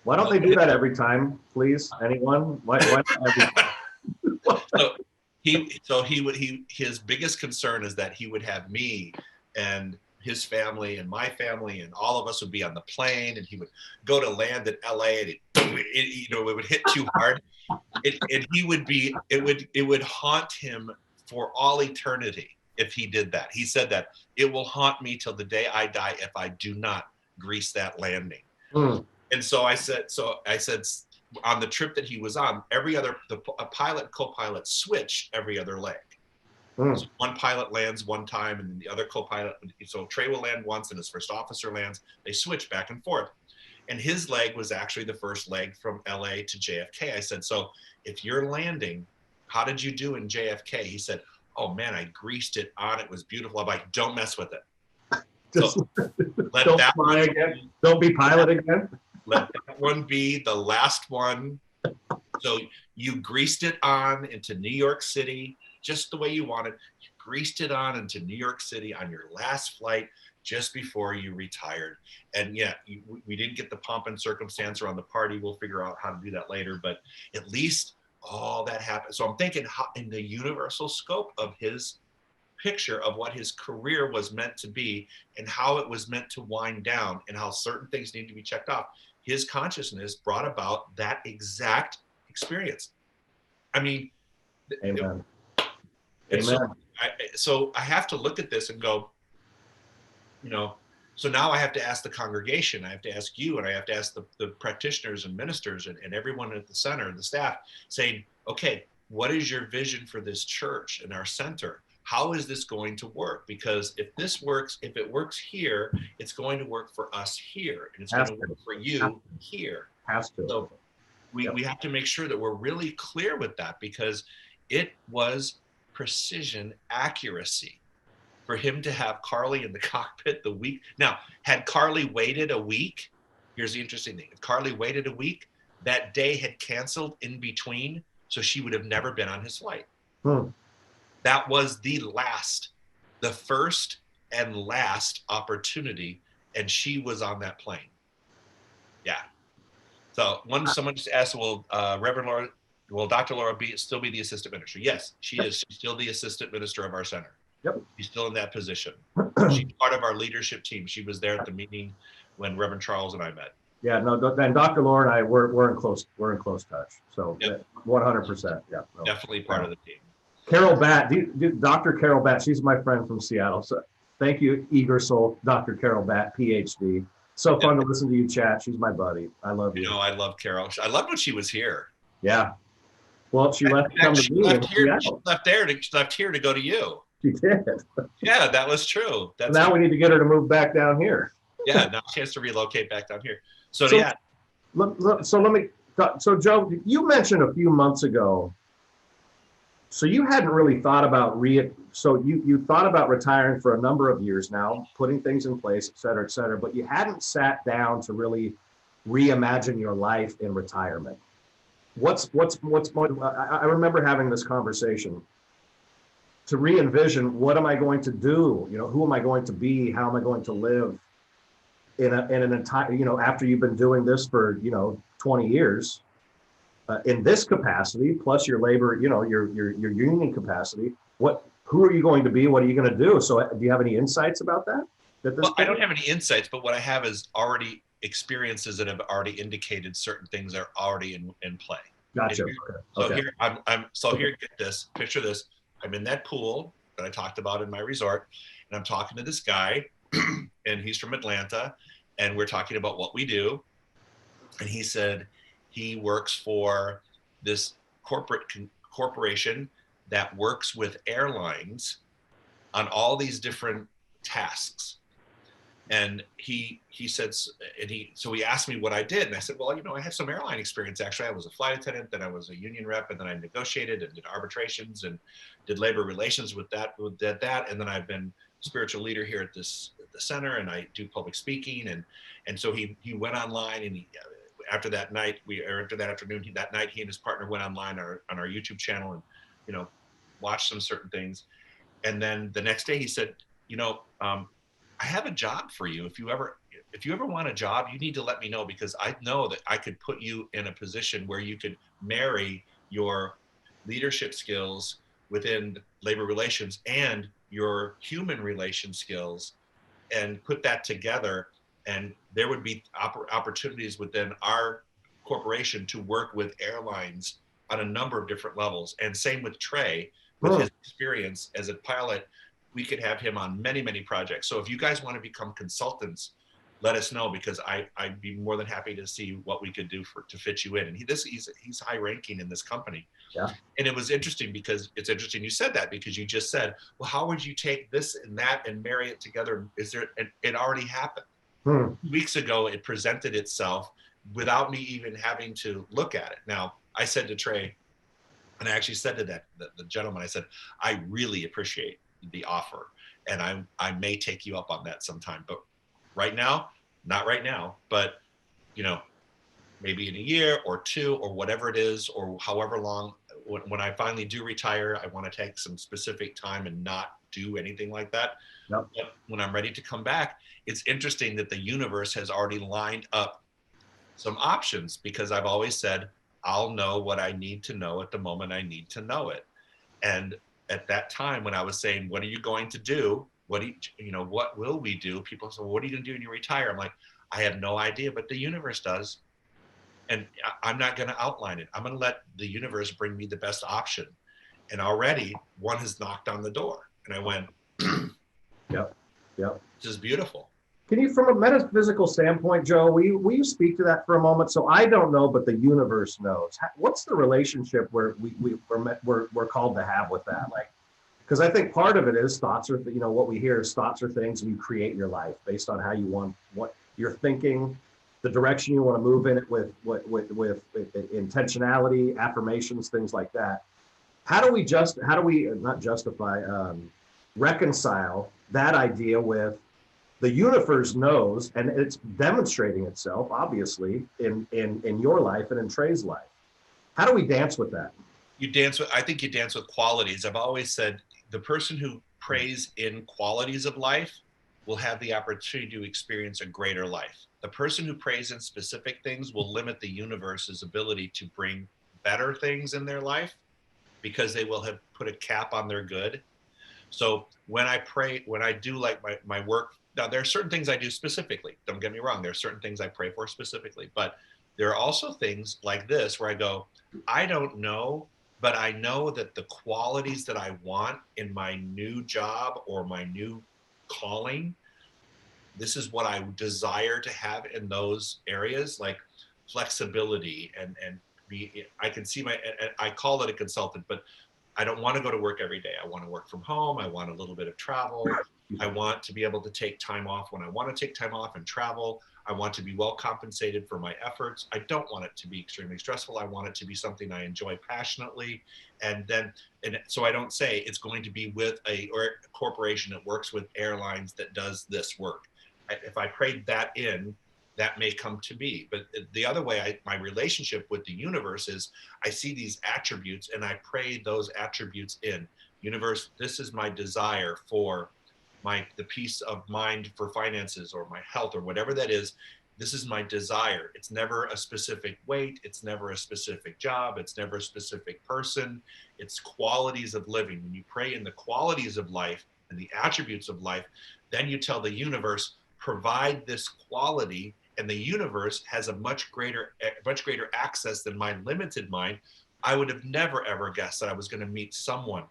why don't they do that every time, please? Anyone? Why not every time? His biggest concern is that he would have me and his family and my family and all of us would be on the plane, and he would go to land in LA and it would hit too hard. It would haunt him for all eternity if he did that. He said that it will haunt me till the day I die if I do not grease that landing. And so I said on the trip that he was on, a pilot and co-pilot switch every other leg. So one pilot lands one time and then the other co-pilot, so Trey will land once and his first officer lands. They switch back and forth. And his leg was actually the first leg from LA to JFK. I said, so if you're landing, how did you do in JFK? He said, oh man, I greased it on. It was beautiful. I'm like, don't mess with it. So don't fly again. Don't be pilot again. Let that one be the last one. So you greased it on into New York City just the way you wanted. You greased it on into New York City on your last flight just before you retired. And yeah, we didn't get the pomp and circumstance around the party. We'll figure out how to do that later, but at least all that happened. So I'm thinking how, in the universal scope of his picture of what his career was meant to be and how it was meant to wind down and how certain things need to be checked off, his consciousness brought about that exact experience. I mean, Amen. Amen. So I have to look at this and go, so now I have to ask the congregation, I have to ask you, and I have to ask the practitioners and ministers and everyone at the center and the staff saying, okay, what is your vision for this church and our center? How is this going to work? Because if it works here, it's going to work for us here. And it's going to work for you here. Has to. So we have to make sure that we're really clear with that, because it was precision accuracy for him to have Carly in the cockpit the week. Now, had Carly waited a week, here's the interesting thing. If Carly waited a week, that day had canceled in between, so she would have never been on his flight. That was the first and last opportunity, and she was on that plane. Yeah. So someone just asked, will Dr. Laura still be the assistant minister? Yes, she is. She's still the assistant minister of our center. Yep. She's still in that position. She's part of our leadership team. She was there at the meeting when Reverend Charles and I met. Yeah, no, and Dr. Laura and I we're in close touch. So 100%. Yeah. No. Definitely part of the team. Carol Batt, Dr. Carol Batt, she's my friend from Seattle. So thank you, eager soul, Dr. Carol Batt, PhD. So fun to listen to you chat. She's my buddy. I love you. I love Carol. I loved when she was here. Yeah. Well, she left to come to me. She left here to go to you. She did. Yeah, that was true. Now we need to get her to move back down here. Yeah, now she has to relocate back down here. So Joe, you mentioned a few months ago, so you hadn't really thought about you thought about retiring for a number of years now, putting things in place, et cetera, but you hadn't sat down to really reimagine your life in retirement. I remember having this conversation to re-envision, what am I going to do? Who am I going to be? How am I going to live in an entire, after you've been doing this for, 20 years in this capacity, plus your labor, your union capacity, who are you going to be? What are you going to do? So do you have any insights about that? I don't have any insights, but what I have is already experiences that have already indicated certain things are already in play. Gotcha. Here, get this, picture this. I'm in that pool that I talked about in my resort, and I'm talking to this guy, and he's from Atlanta, and we're talking about what we do. And he said he works for this corporation that works with airlines on all these different tasks. And he said, so he asked me what I did. And I said, well, I have some airline experience. Actually, I was a flight attendant, then I was a union rep, and then I negotiated and did arbitrations and did labor relations with that. And then I've been spiritual leader here at the center, and I do public speaking. And so he went online, and after that afternoon, that night, he and his partner went online on our YouTube channel and, watched some certain things. And then the next day he said, I have a job for you. If you ever want a job, you need to let me know, because I know that I could put you in a position where you could marry your leadership skills within labor relations and your human relation skills and put that together. And there would be opportunities within our corporation to work with airlines on a number of different levels. And same with Trey, with his experience as a pilot. We could have him on many, many projects. So if you guys want to become consultants, let us know, because I'd be more than happy to see what we could do to fit you in. And he's high ranking in this company. Yeah. And it was interesting, because it's interesting you said that, because you just said, well, how would you take this and that and marry it together? It already happened. 2 weeks ago, it presented itself without me even having to look at it. Now, I said to Trey, and I actually said to the gentleman, I said, I really appreciate the offer, and I may take you up on that sometime, but right now, not right now, but maybe in a year or two or whatever it is, or however long, when I finally do retire, I want to take some specific time and not do anything like that. Yep. But when I'm ready to come back, it's interesting that the universe has already lined up some options, because I've always said, I'll know what I need to know at the moment I need to know it. And at that time, when I was saying, what are you going to do? What will we do? People say, well, what are you going to do when you retire? I'm like, I have no idea, but the universe does. And I'm not going to outline it. I'm going to let the universe bring me the best option. And already one has knocked on the door. And I went, Yep. this is beautiful. Can you, from a metaphysical standpoint, Joe, will you speak to that for a moment? So I don't know, but the universe knows. What's the relationship where we're called to have with that? Like, because I think part of it is thoughts are, what we hear is thoughts are things, and you create your life based on how you want, what you're thinking, the direction you want to move in it with intentionality, affirmations, things like that. How do we not justify, reconcile that idea with the universe knows, and it's demonstrating itself, obviously, in your life and in Trey's life? How do we dance with that? I think you dance with qualities. I've always said the person who prays in qualities of life will have the opportunity to experience a greater life. The person who prays in specific things will limit the universe's ability to bring better things in their life, because they will have put a cap on their good. So when I pray, when I do like my work, now there are certain things I do specifically. Don't get me wrong. There are certain things I pray for specifically, but there are also things like this where I go, I don't know, but I know that the qualities that I want in my new job or my new calling, this is what I desire to have in those areas, like flexibility and I can see I call it a consultant, but I don't want to go to work every day. I want to work from home. I want a little bit of travel. I want to be able to take time off when I want to take time off and travel. I want to be well compensated for my efforts. I don't want it to be extremely stressful. I want it to be something I enjoy passionately. And so I don't say it's going to be with a corporation that works with airlines that does this work. If I prayed that in, that may come to be. But the other way, my relationship with the universe is I see these attributes and I pray those attributes in. Universe, this is my desire for the peace of mind for finances or my health or whatever that is. This is my desire. It's never a specific weight. It's never a specific job. It's never a specific person. It's qualities of living. When you pray in the qualities of life and the attributes of life, then you tell the universe, provide this quality, and the universe has a much greater access than my limited mind. I would have never, ever guessed that I was going to meet someone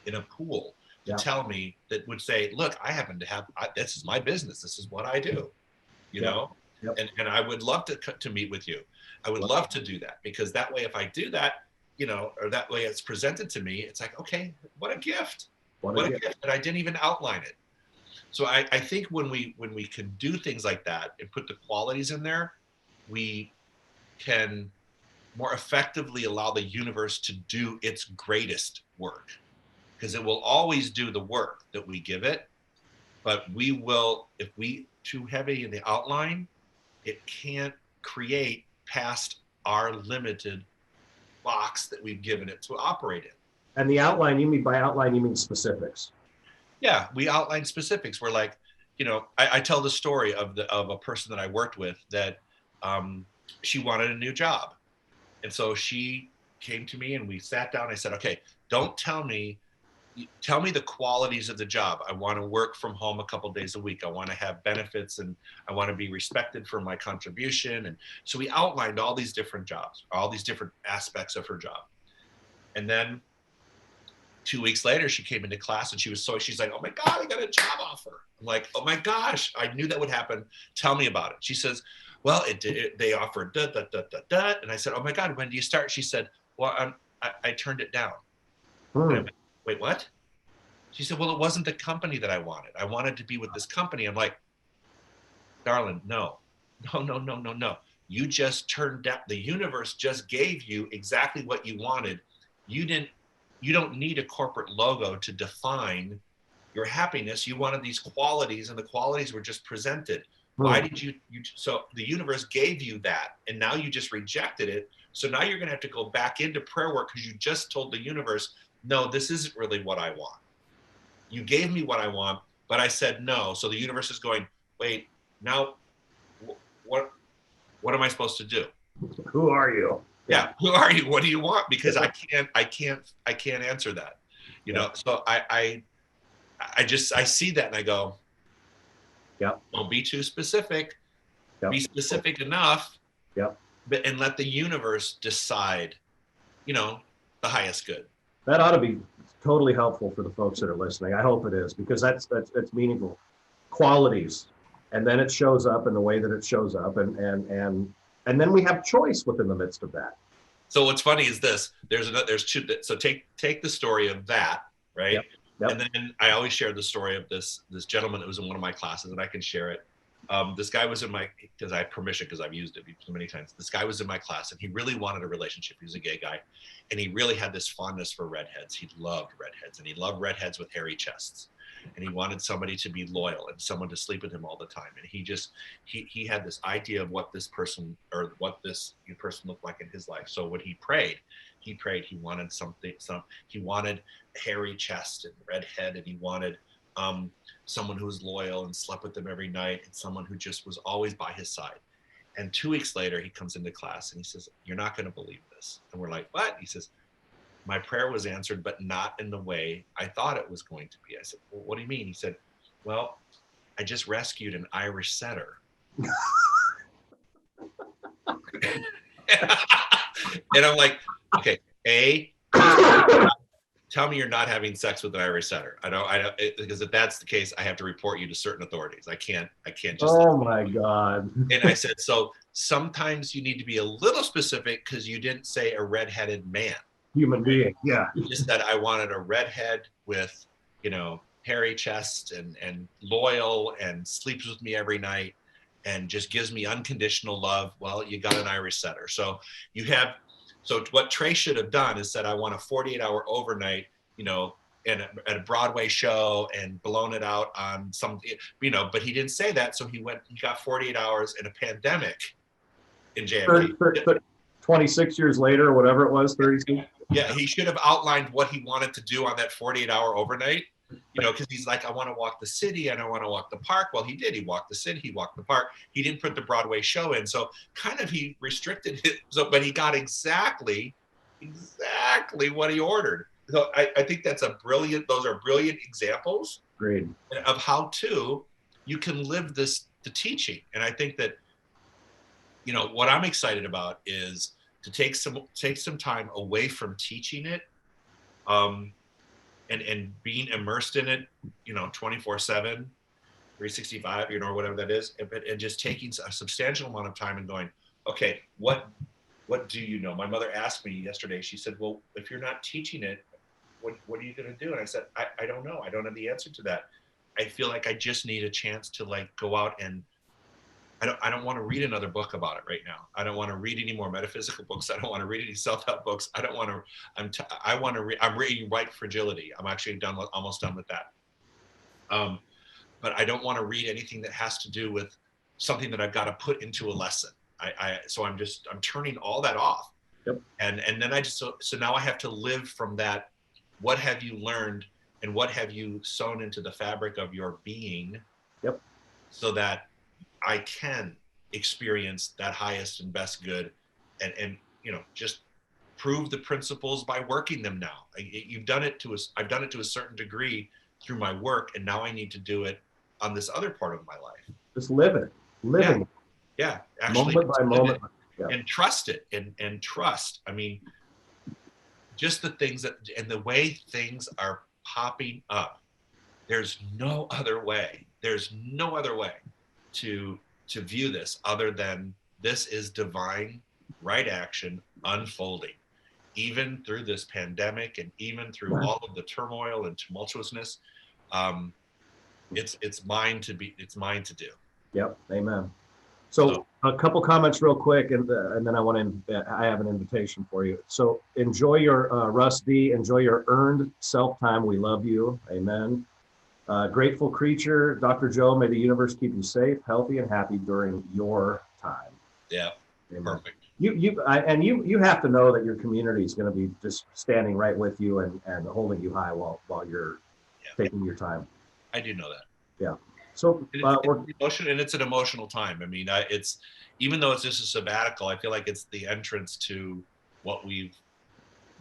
in a pool to tell me that would say, look, I happen to have, this is my business. This is what I do. you Yep. know? Yep. And I would love to meet with you. I would love to do that, because that way, if I do that, you know, or that way it's presented to me, it's like, okay, what a gift. What a gift. And I didn't even outline it. So I think when we can do things like that and put the qualities in there, we can more effectively allow the universe to do its greatest work, because it will always do the work that we give it. But we will, if we too heavy in the outline, it can't create past our limited box that we've given it to operate in. And the outline, you mean by outline, you mean specifics. Yeah, we outline specifics. We're like, you know, I tell the story of a person that I worked with that she wanted a new job. And so she came to me and we sat down. I said, okay, don't tell me the qualities of the job. I want to work from home a couple days a week. I want to have benefits, and I want to be respected for my contribution. And so we outlined all these different jobs, all these different aspects of her job. And then 2 weeks later, she came into class and she's like, oh my God, I got a job offer. I'm like, oh my gosh, I knew that would happen. Tell me about it. She says, well, they offered da, da, da, da, da. And I said, oh my God, when do you start? She said, well, I turned it down. And I went, wait, what? She said, well, it wasn't the company that I wanted. I wanted to be with this company. I'm like, darling, no. You just turned down, the universe just gave you exactly what you wanted. You don't need a corporate logo to define your happiness. You wanted these qualities, and the qualities were just presented. Why did you so the universe gave you that, and now you just rejected it. So now you're going to have to go back into prayer work, because you just told the universe, no, this isn't really what I want. You gave me what I want, but I said no. So the universe is going, wait, now what am I supposed to do? Who are you? Yeah, who are you? What do you want? Because I can't answer that. You know, so I see that and I go, yep. Don't be too specific. Yep. Be specific enough. Yep. And let the universe decide, you know, the highest good. That ought to be totally helpful for the folks that are listening. I hope it is, because that's meaningful. Qualities, and then it shows up in the way that it shows up, and then we have choice within the midst of that. So what's funny is this: there's two. So take the story of that, right? Yep. And then I always share the story of this gentleman that was in one of my classes, and I can share it. This guy was in my, because I have permission, because I've used it so many times. This guy was in my class, and he really wanted a relationship. He was a gay guy, and he really had this fondness for redheads. He loved redheads, and he loved redheads with hairy chests. And he wanted somebody to be loyal and someone to sleep with him all the time. And he had this idea of what this person looked like in his life. So when he prayed, he wanted he wanted a hairy chest and red head, and he wanted someone who was loyal and slept with him every night, and someone who just was always by his side. And 2 weeks later, he comes into class and he says, you're not going to believe this. And we're like, what? He says, my prayer was answered, but not in the way I thought it was going to be. I said, well, what do you mean? He said, well, I just rescued an Irish setter. And I'm like, okay, tell me you're not having sex with an Irish setter. I don't, because if that's the case, I have to report you to certain authorities. I can't just. Oh my God. And I said, so sometimes you need to be a little specific, because you didn't say a redheaded man. Human being, yeah. You just said I wanted a redhead with, you know, hairy chest and loyal and sleeps with me every night and just gives me unconditional love. Well, you got an Irish setter. So what Trey should have done is said, I want a 48-hour overnight, you know, at a Broadway show and blown it out on some, you know, but he didn't say that. So he got 48 hours in a pandemic in JFK. 26 years later, or whatever it was, 36. Yeah, he should have outlined what he wanted to do on that 48-hour overnight, you know, because he's like, I want to walk the city and I want to walk the park. Well, he did. He walked the city, he walked the park. He didn't put the Broadway show in. So kind of he restricted it. So, but he got exactly what he ordered. So I think those are brilliant examples. Great. Of how you can live the teaching. And I think that, you know, what I'm excited about is to take some time away from teaching it, and being immersed in it, you know, 24/7, 365, you know, or whatever that is, and just taking a substantial amount of time and going, okay, what do you know? My mother asked me yesterday, she said, well, if you're not teaching it, what are you going to do? And I said, I don't know. I don't have the answer to that. I feel like I just need a chance to like go out and I don't want to read another book about it right now. I don't want to read any more metaphysical books. I don't want to read any self-help books. I don't want to, I want to read, I'm reading Right Fragility. I'm actually almost done with that. But I don't want to read anything that has to do with something that I've got to put into a lesson. So I'm turning all that off. Yep. And then so now I have to live from that. What have you learned and what have you sewn into the fabric of your being? Yep. So that I can experience that highest and best good and you know, just prove the principles by working them now. I've done it to a certain degree through my work, and now I need to do it on this other part of my life. Just living it. Yeah, actually, moment by moment. Yeah. And trust it, and trust. I mean, just the things that and the way things are popping up. There's no other way. There's no other way to view this other than this is divine right action unfolding, even through this pandemic and even through all of the turmoil and tumultuousness. It's mine to do. Yep. Amen. So a couple comments real quick, and then I have an invitation for you. So enjoy your Russ D. Enjoy your earned self time. We love you. Amen. Grateful creature, Dr. Joe. May the universe keep you safe, healthy, and happy during your time. Yeah. Amen. Perfect. You have to know that your community is going to be just standing right with you and holding you high while you're taking your time. I do know that. Yeah. So it's an emotional time. I mean, it's even though it's just a sabbatical, I feel like it's the entrance to what we've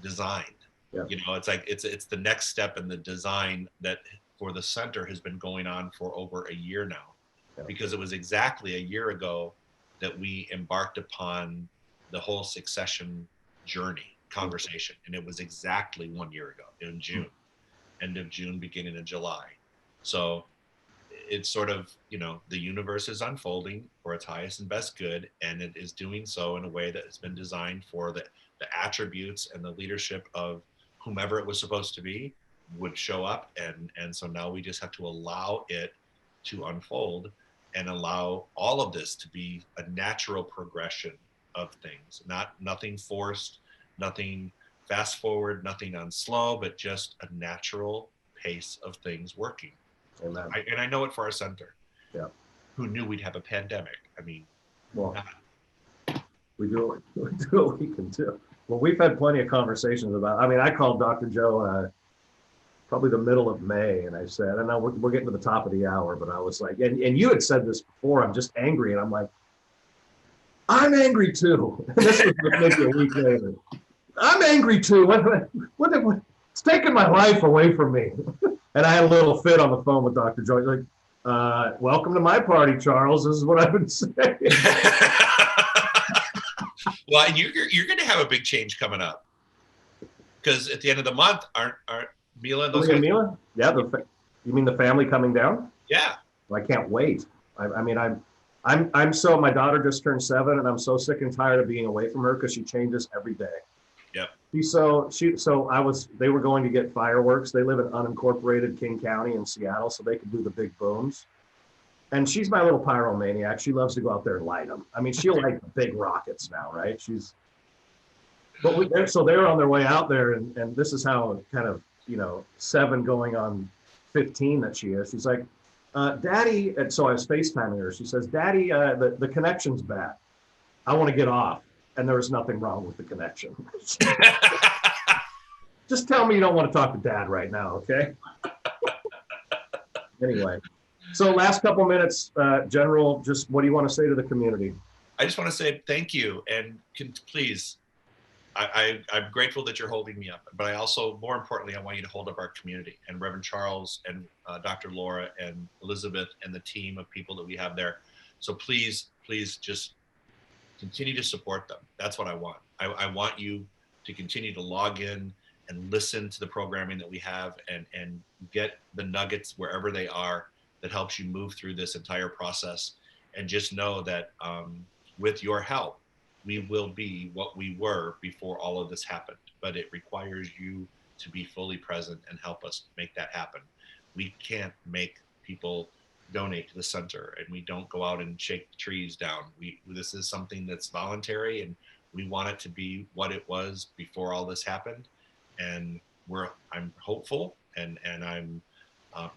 designed. Yeah. You know, it's like it's the next step in the design that for the center has been going on for over a year now, because it was exactly a year ago that we embarked upon the whole succession journey conversation, and it was exactly 1 year ago in June, end of June, beginning of July. So it's sort of, you know, the universe is unfolding for its highest and best good, and it is doing so in a way that has been designed for the attributes and the leadership of whomever it was supposed to be would show up. And so now we just have to allow it to unfold and allow all of this to be a natural progression of things, nothing forced, nothing fast forward, nothing on slow, but just a natural pace of things working. Amen. And I know it for our center. Yeah. Who knew we'd have a pandemic? I mean, well, we do what we can do. Well, we've had plenty of conversations about. I mean, I called Dr. Joe probably the middle of May, and I said, "I know we're getting to the top of the hour," but I was like, and you had said this before. I'm just angry, and I'm like, I'm angry too. This was maybe a week later. I'm angry too. What it's taking my life away from me. And I had a little fit on the phone with Dr. Joy. Like, welcome to my party, Charles. This is what I've been saying. Well, and you're going to have a big change coming up, because at the end of the month, aren't Mila and those guys? Mila? Yeah. You mean the family coming down? Yeah. Well, I can't wait. I mean, I'm so, my daughter just turned 7, and I'm so sick and tired of being away from her because she changes every day. Yep. They were going to get fireworks. They live in unincorporated King County in Seattle, so they could do the big booms. And she's my little pyromaniac. She loves to go out there and light them. I mean, she'll like the big rockets now, right? So they're on their way out there, and this is how kind of, 7 going on 15 that she is. She's like, Daddy, and so I was FaceTiming her. She says, Daddy, the connection's bad. I want to get off. And there was nothing wrong with the connection. Just tell me you don't want to talk to Dad right now, okay? Anyway, so last couple minutes, General, just what do you want to say to the community? I just want to say thank you, and please, I'm grateful that you're holding me up, but I also, more importantly, I want you to hold up our community and Reverend Charles and Dr. Laura and Elizabeth and the team of people that we have there. So please just continue to support them. That's what I want. I want you to continue to log in and listen to the programming that we have and get the nuggets wherever they are, that helps you move through this entire process. And just know that with your help, we will be what we were before all of this happened. But it requires you to be fully present and help us make that happen. We can't make people donate to the center, and we don't go out and shake the trees down. This is something that's voluntary, and we want it to be what it was before all this happened. And I'm hopeful, and I'm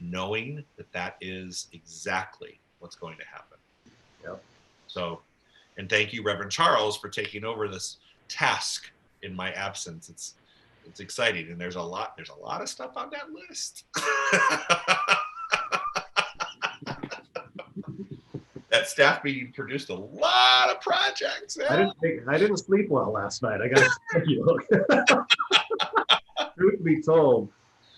knowing that is exactly what's going to happen. Yep. So, and thank you, Reverend Charles, for taking over this task in my absence. It's exciting, and there's a lot of stuff on that list. That staff meeting produced a lot of projects. Man. I didn't sleep well last night. I got to tell you. Truth be told,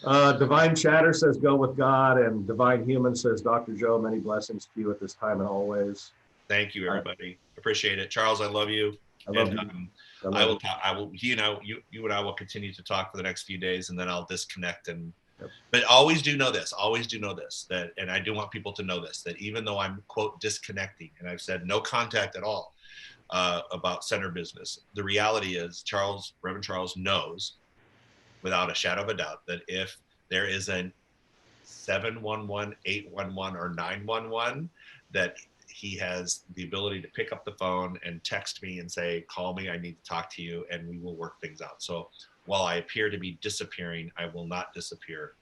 Divine Chatter says go with God, and Divine Human says Dr. Joe, many blessings to you at this time and always. Thank you, everybody. Appreciate it, Charles. I love you. I love you. You and I will continue to talk for the next few days, and then I'll disconnect. But always do know this, that, and I do want people to know this, that even though I'm, quote, disconnecting, and I've said no contact at all about center business, the reality is Reverend Charles knows without a shadow of a doubt that if there is a 711, 811, or 911, that he has the ability to pick up the phone and text me and say, call me, I need to talk to you, and we will work things out. So while I appear to be disappearing, I will not disappear,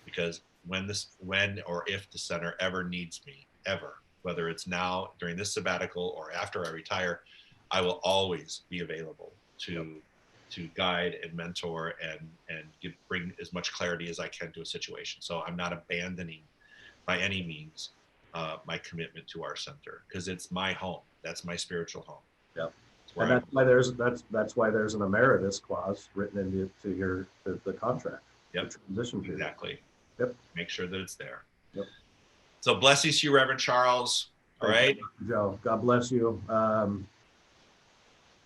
because when or if the center ever needs me, ever, whether it's now during this sabbatical or after I retire, I will always be available to guide and mentor and bring as much clarity as I can to a situation. So I'm not abandoning by any means my commitment to our center, because it's my home. That's my spiritual home. Yep. And that's why there's an emeritus clause written into the contract. Yep. The transition period. Exactly. Yep. Make sure that it's there. Yep. So blessings to you, Reverend Charles. All right. Thank you, Joe. God bless you.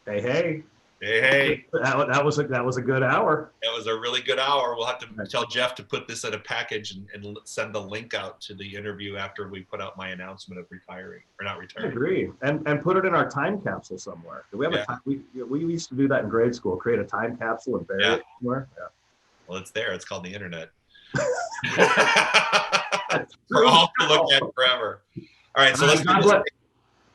Hey. Hey. That was a good hour. It was a really good hour. We'll have to tell Jeff to put this in a package and send the link out to the interview after we put out my announcement of retiring, or not retiring. I agree. And put it in our time capsule somewhere. Do we have a time? We used to do that in grade school, create a time capsule and bury it somewhere. Yeah. Well, it's there. It's called the internet. For all to look at forever. All right. So let's do this.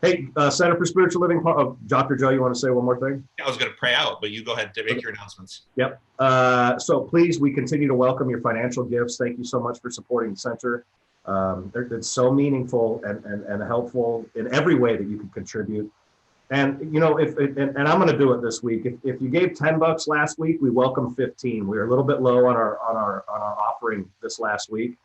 Hey, Center for Spiritual Living, Dr. Joe, you want to say one more thing? I was going to pray out, but you go ahead and make your announcements. Yep. So please, we continue to welcome your financial gifts. Thank you so much for supporting the center. It's so meaningful and helpful in every way that you can contribute. And and I'm going to do it this week. If you gave $10 last week, we welcome 15. We were a little bit low on our offering this last week.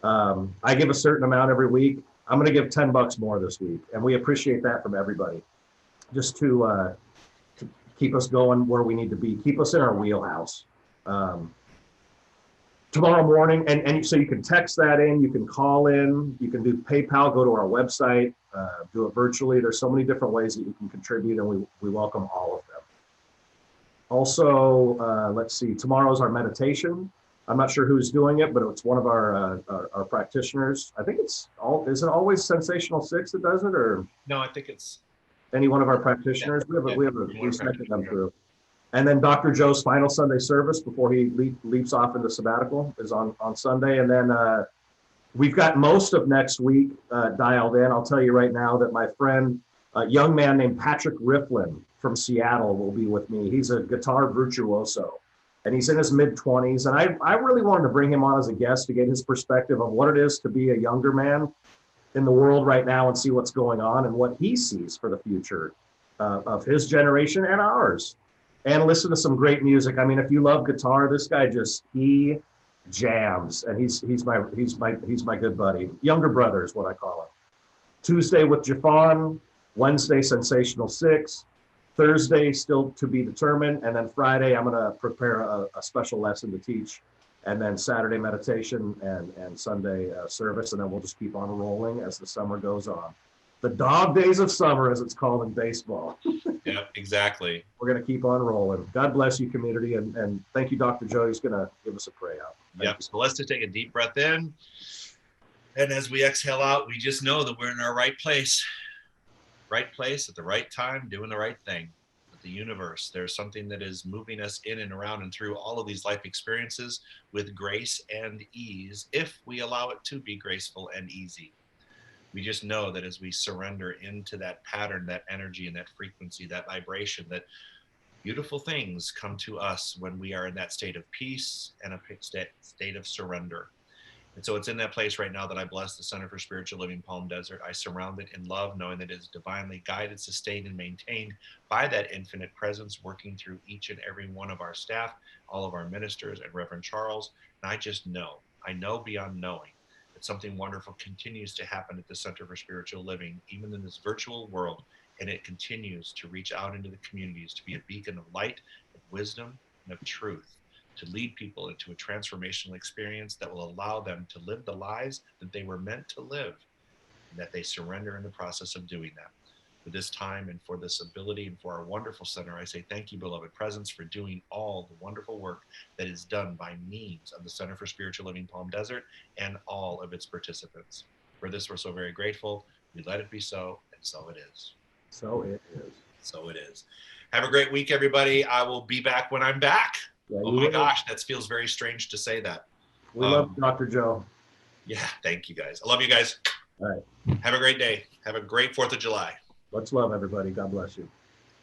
I give a certain amount every week. I'm going to give $10 more this week, and we appreciate that from everybody, just to keep us going where we need to be, keep us in our wheelhouse. Tomorrow morning, and so you can text that in, you can call in, you can do PayPal, go to our website, do it virtually. There's so many different ways that you can contribute, and we welcome all of them. Also, let's see, tomorrow's our meditation. I'm not sure who's doing it, but it's one of our practitioners. I think is it always Sensational Six that does it, or no? I think it's any one of our practitioners. We sent them through. And then Dr. Joe's final Sunday service before he leaps off into sabbatical is on Sunday. And then we've got most of next week dialed in. I'll tell you right now that my friend, a young man named Patrick Rifflin from Seattle, will be with me. He's a guitar virtuoso. And he's in his mid-20s. And I really wanted to bring him on as a guest to get his perspective of what it is to be a younger man in the world right now and see what's going on and what he sees for the future of his generation and ours. And listen to some great music. I mean, if you love guitar, this guy he jams, and he's my good buddy. Younger brother is what I call him. Tuesday with Jafon, Wednesday Sensational Six, Thursday still to be determined, and then Friday I'm going to prepare a special lesson to teach, and then Saturday meditation and Sunday service, and then we'll just keep on rolling as the summer goes on. The dog days of summer, as it's called in baseball. Yeah, exactly. We're going to keep on rolling. God bless you, community, and thank you, Dr. Joe. He's going to give us a pray out. Yep. So let's just take a deep breath in And as we exhale out, we just know that we're in our right place at the right time, doing the right thing. With the universe, there's something that is moving us in and around and through all of these life experiences with grace and ease, if we allow it to be graceful and easy. We just know that as we surrender into that pattern, that energy, and that frequency, that vibration, that beautiful things come to us when we are in that state of peace and a state of surrender. And so it's in that place right now that I bless the Center for Spiritual Living Palm Desert. I surround it in love, knowing that it is divinely guided, sustained, and maintained by that infinite presence working through each and every one of our staff, all of our ministers, and Reverend Charles. And I know beyond knowing, that something wonderful continues to happen at the Center for Spiritual Living, even in this virtual world. And it continues to reach out into the communities to be a beacon of light, of wisdom, and of truth, to lead people into a transformational experience that will allow them to live the lives that they were meant to live, and that they surrender in the process of doing that. For this time and for this ability and for our wonderful center, I say thank you, beloved presence, for doing all the wonderful work that is done by means of the Center for Spiritual Living Palm Desert and all of its participants. For this, we're so very grateful. We let it be so, and so it is. So it is. So it is. Have a great week, everybody. I will be back when I'm back. Yeah, Oh my gosh, that feels very strange to say that. We love Dr. Joe. Yeah, thank you guys. I love you guys. All right. Have a great day. Have a great 4th of July. Let's love everybody. God bless you.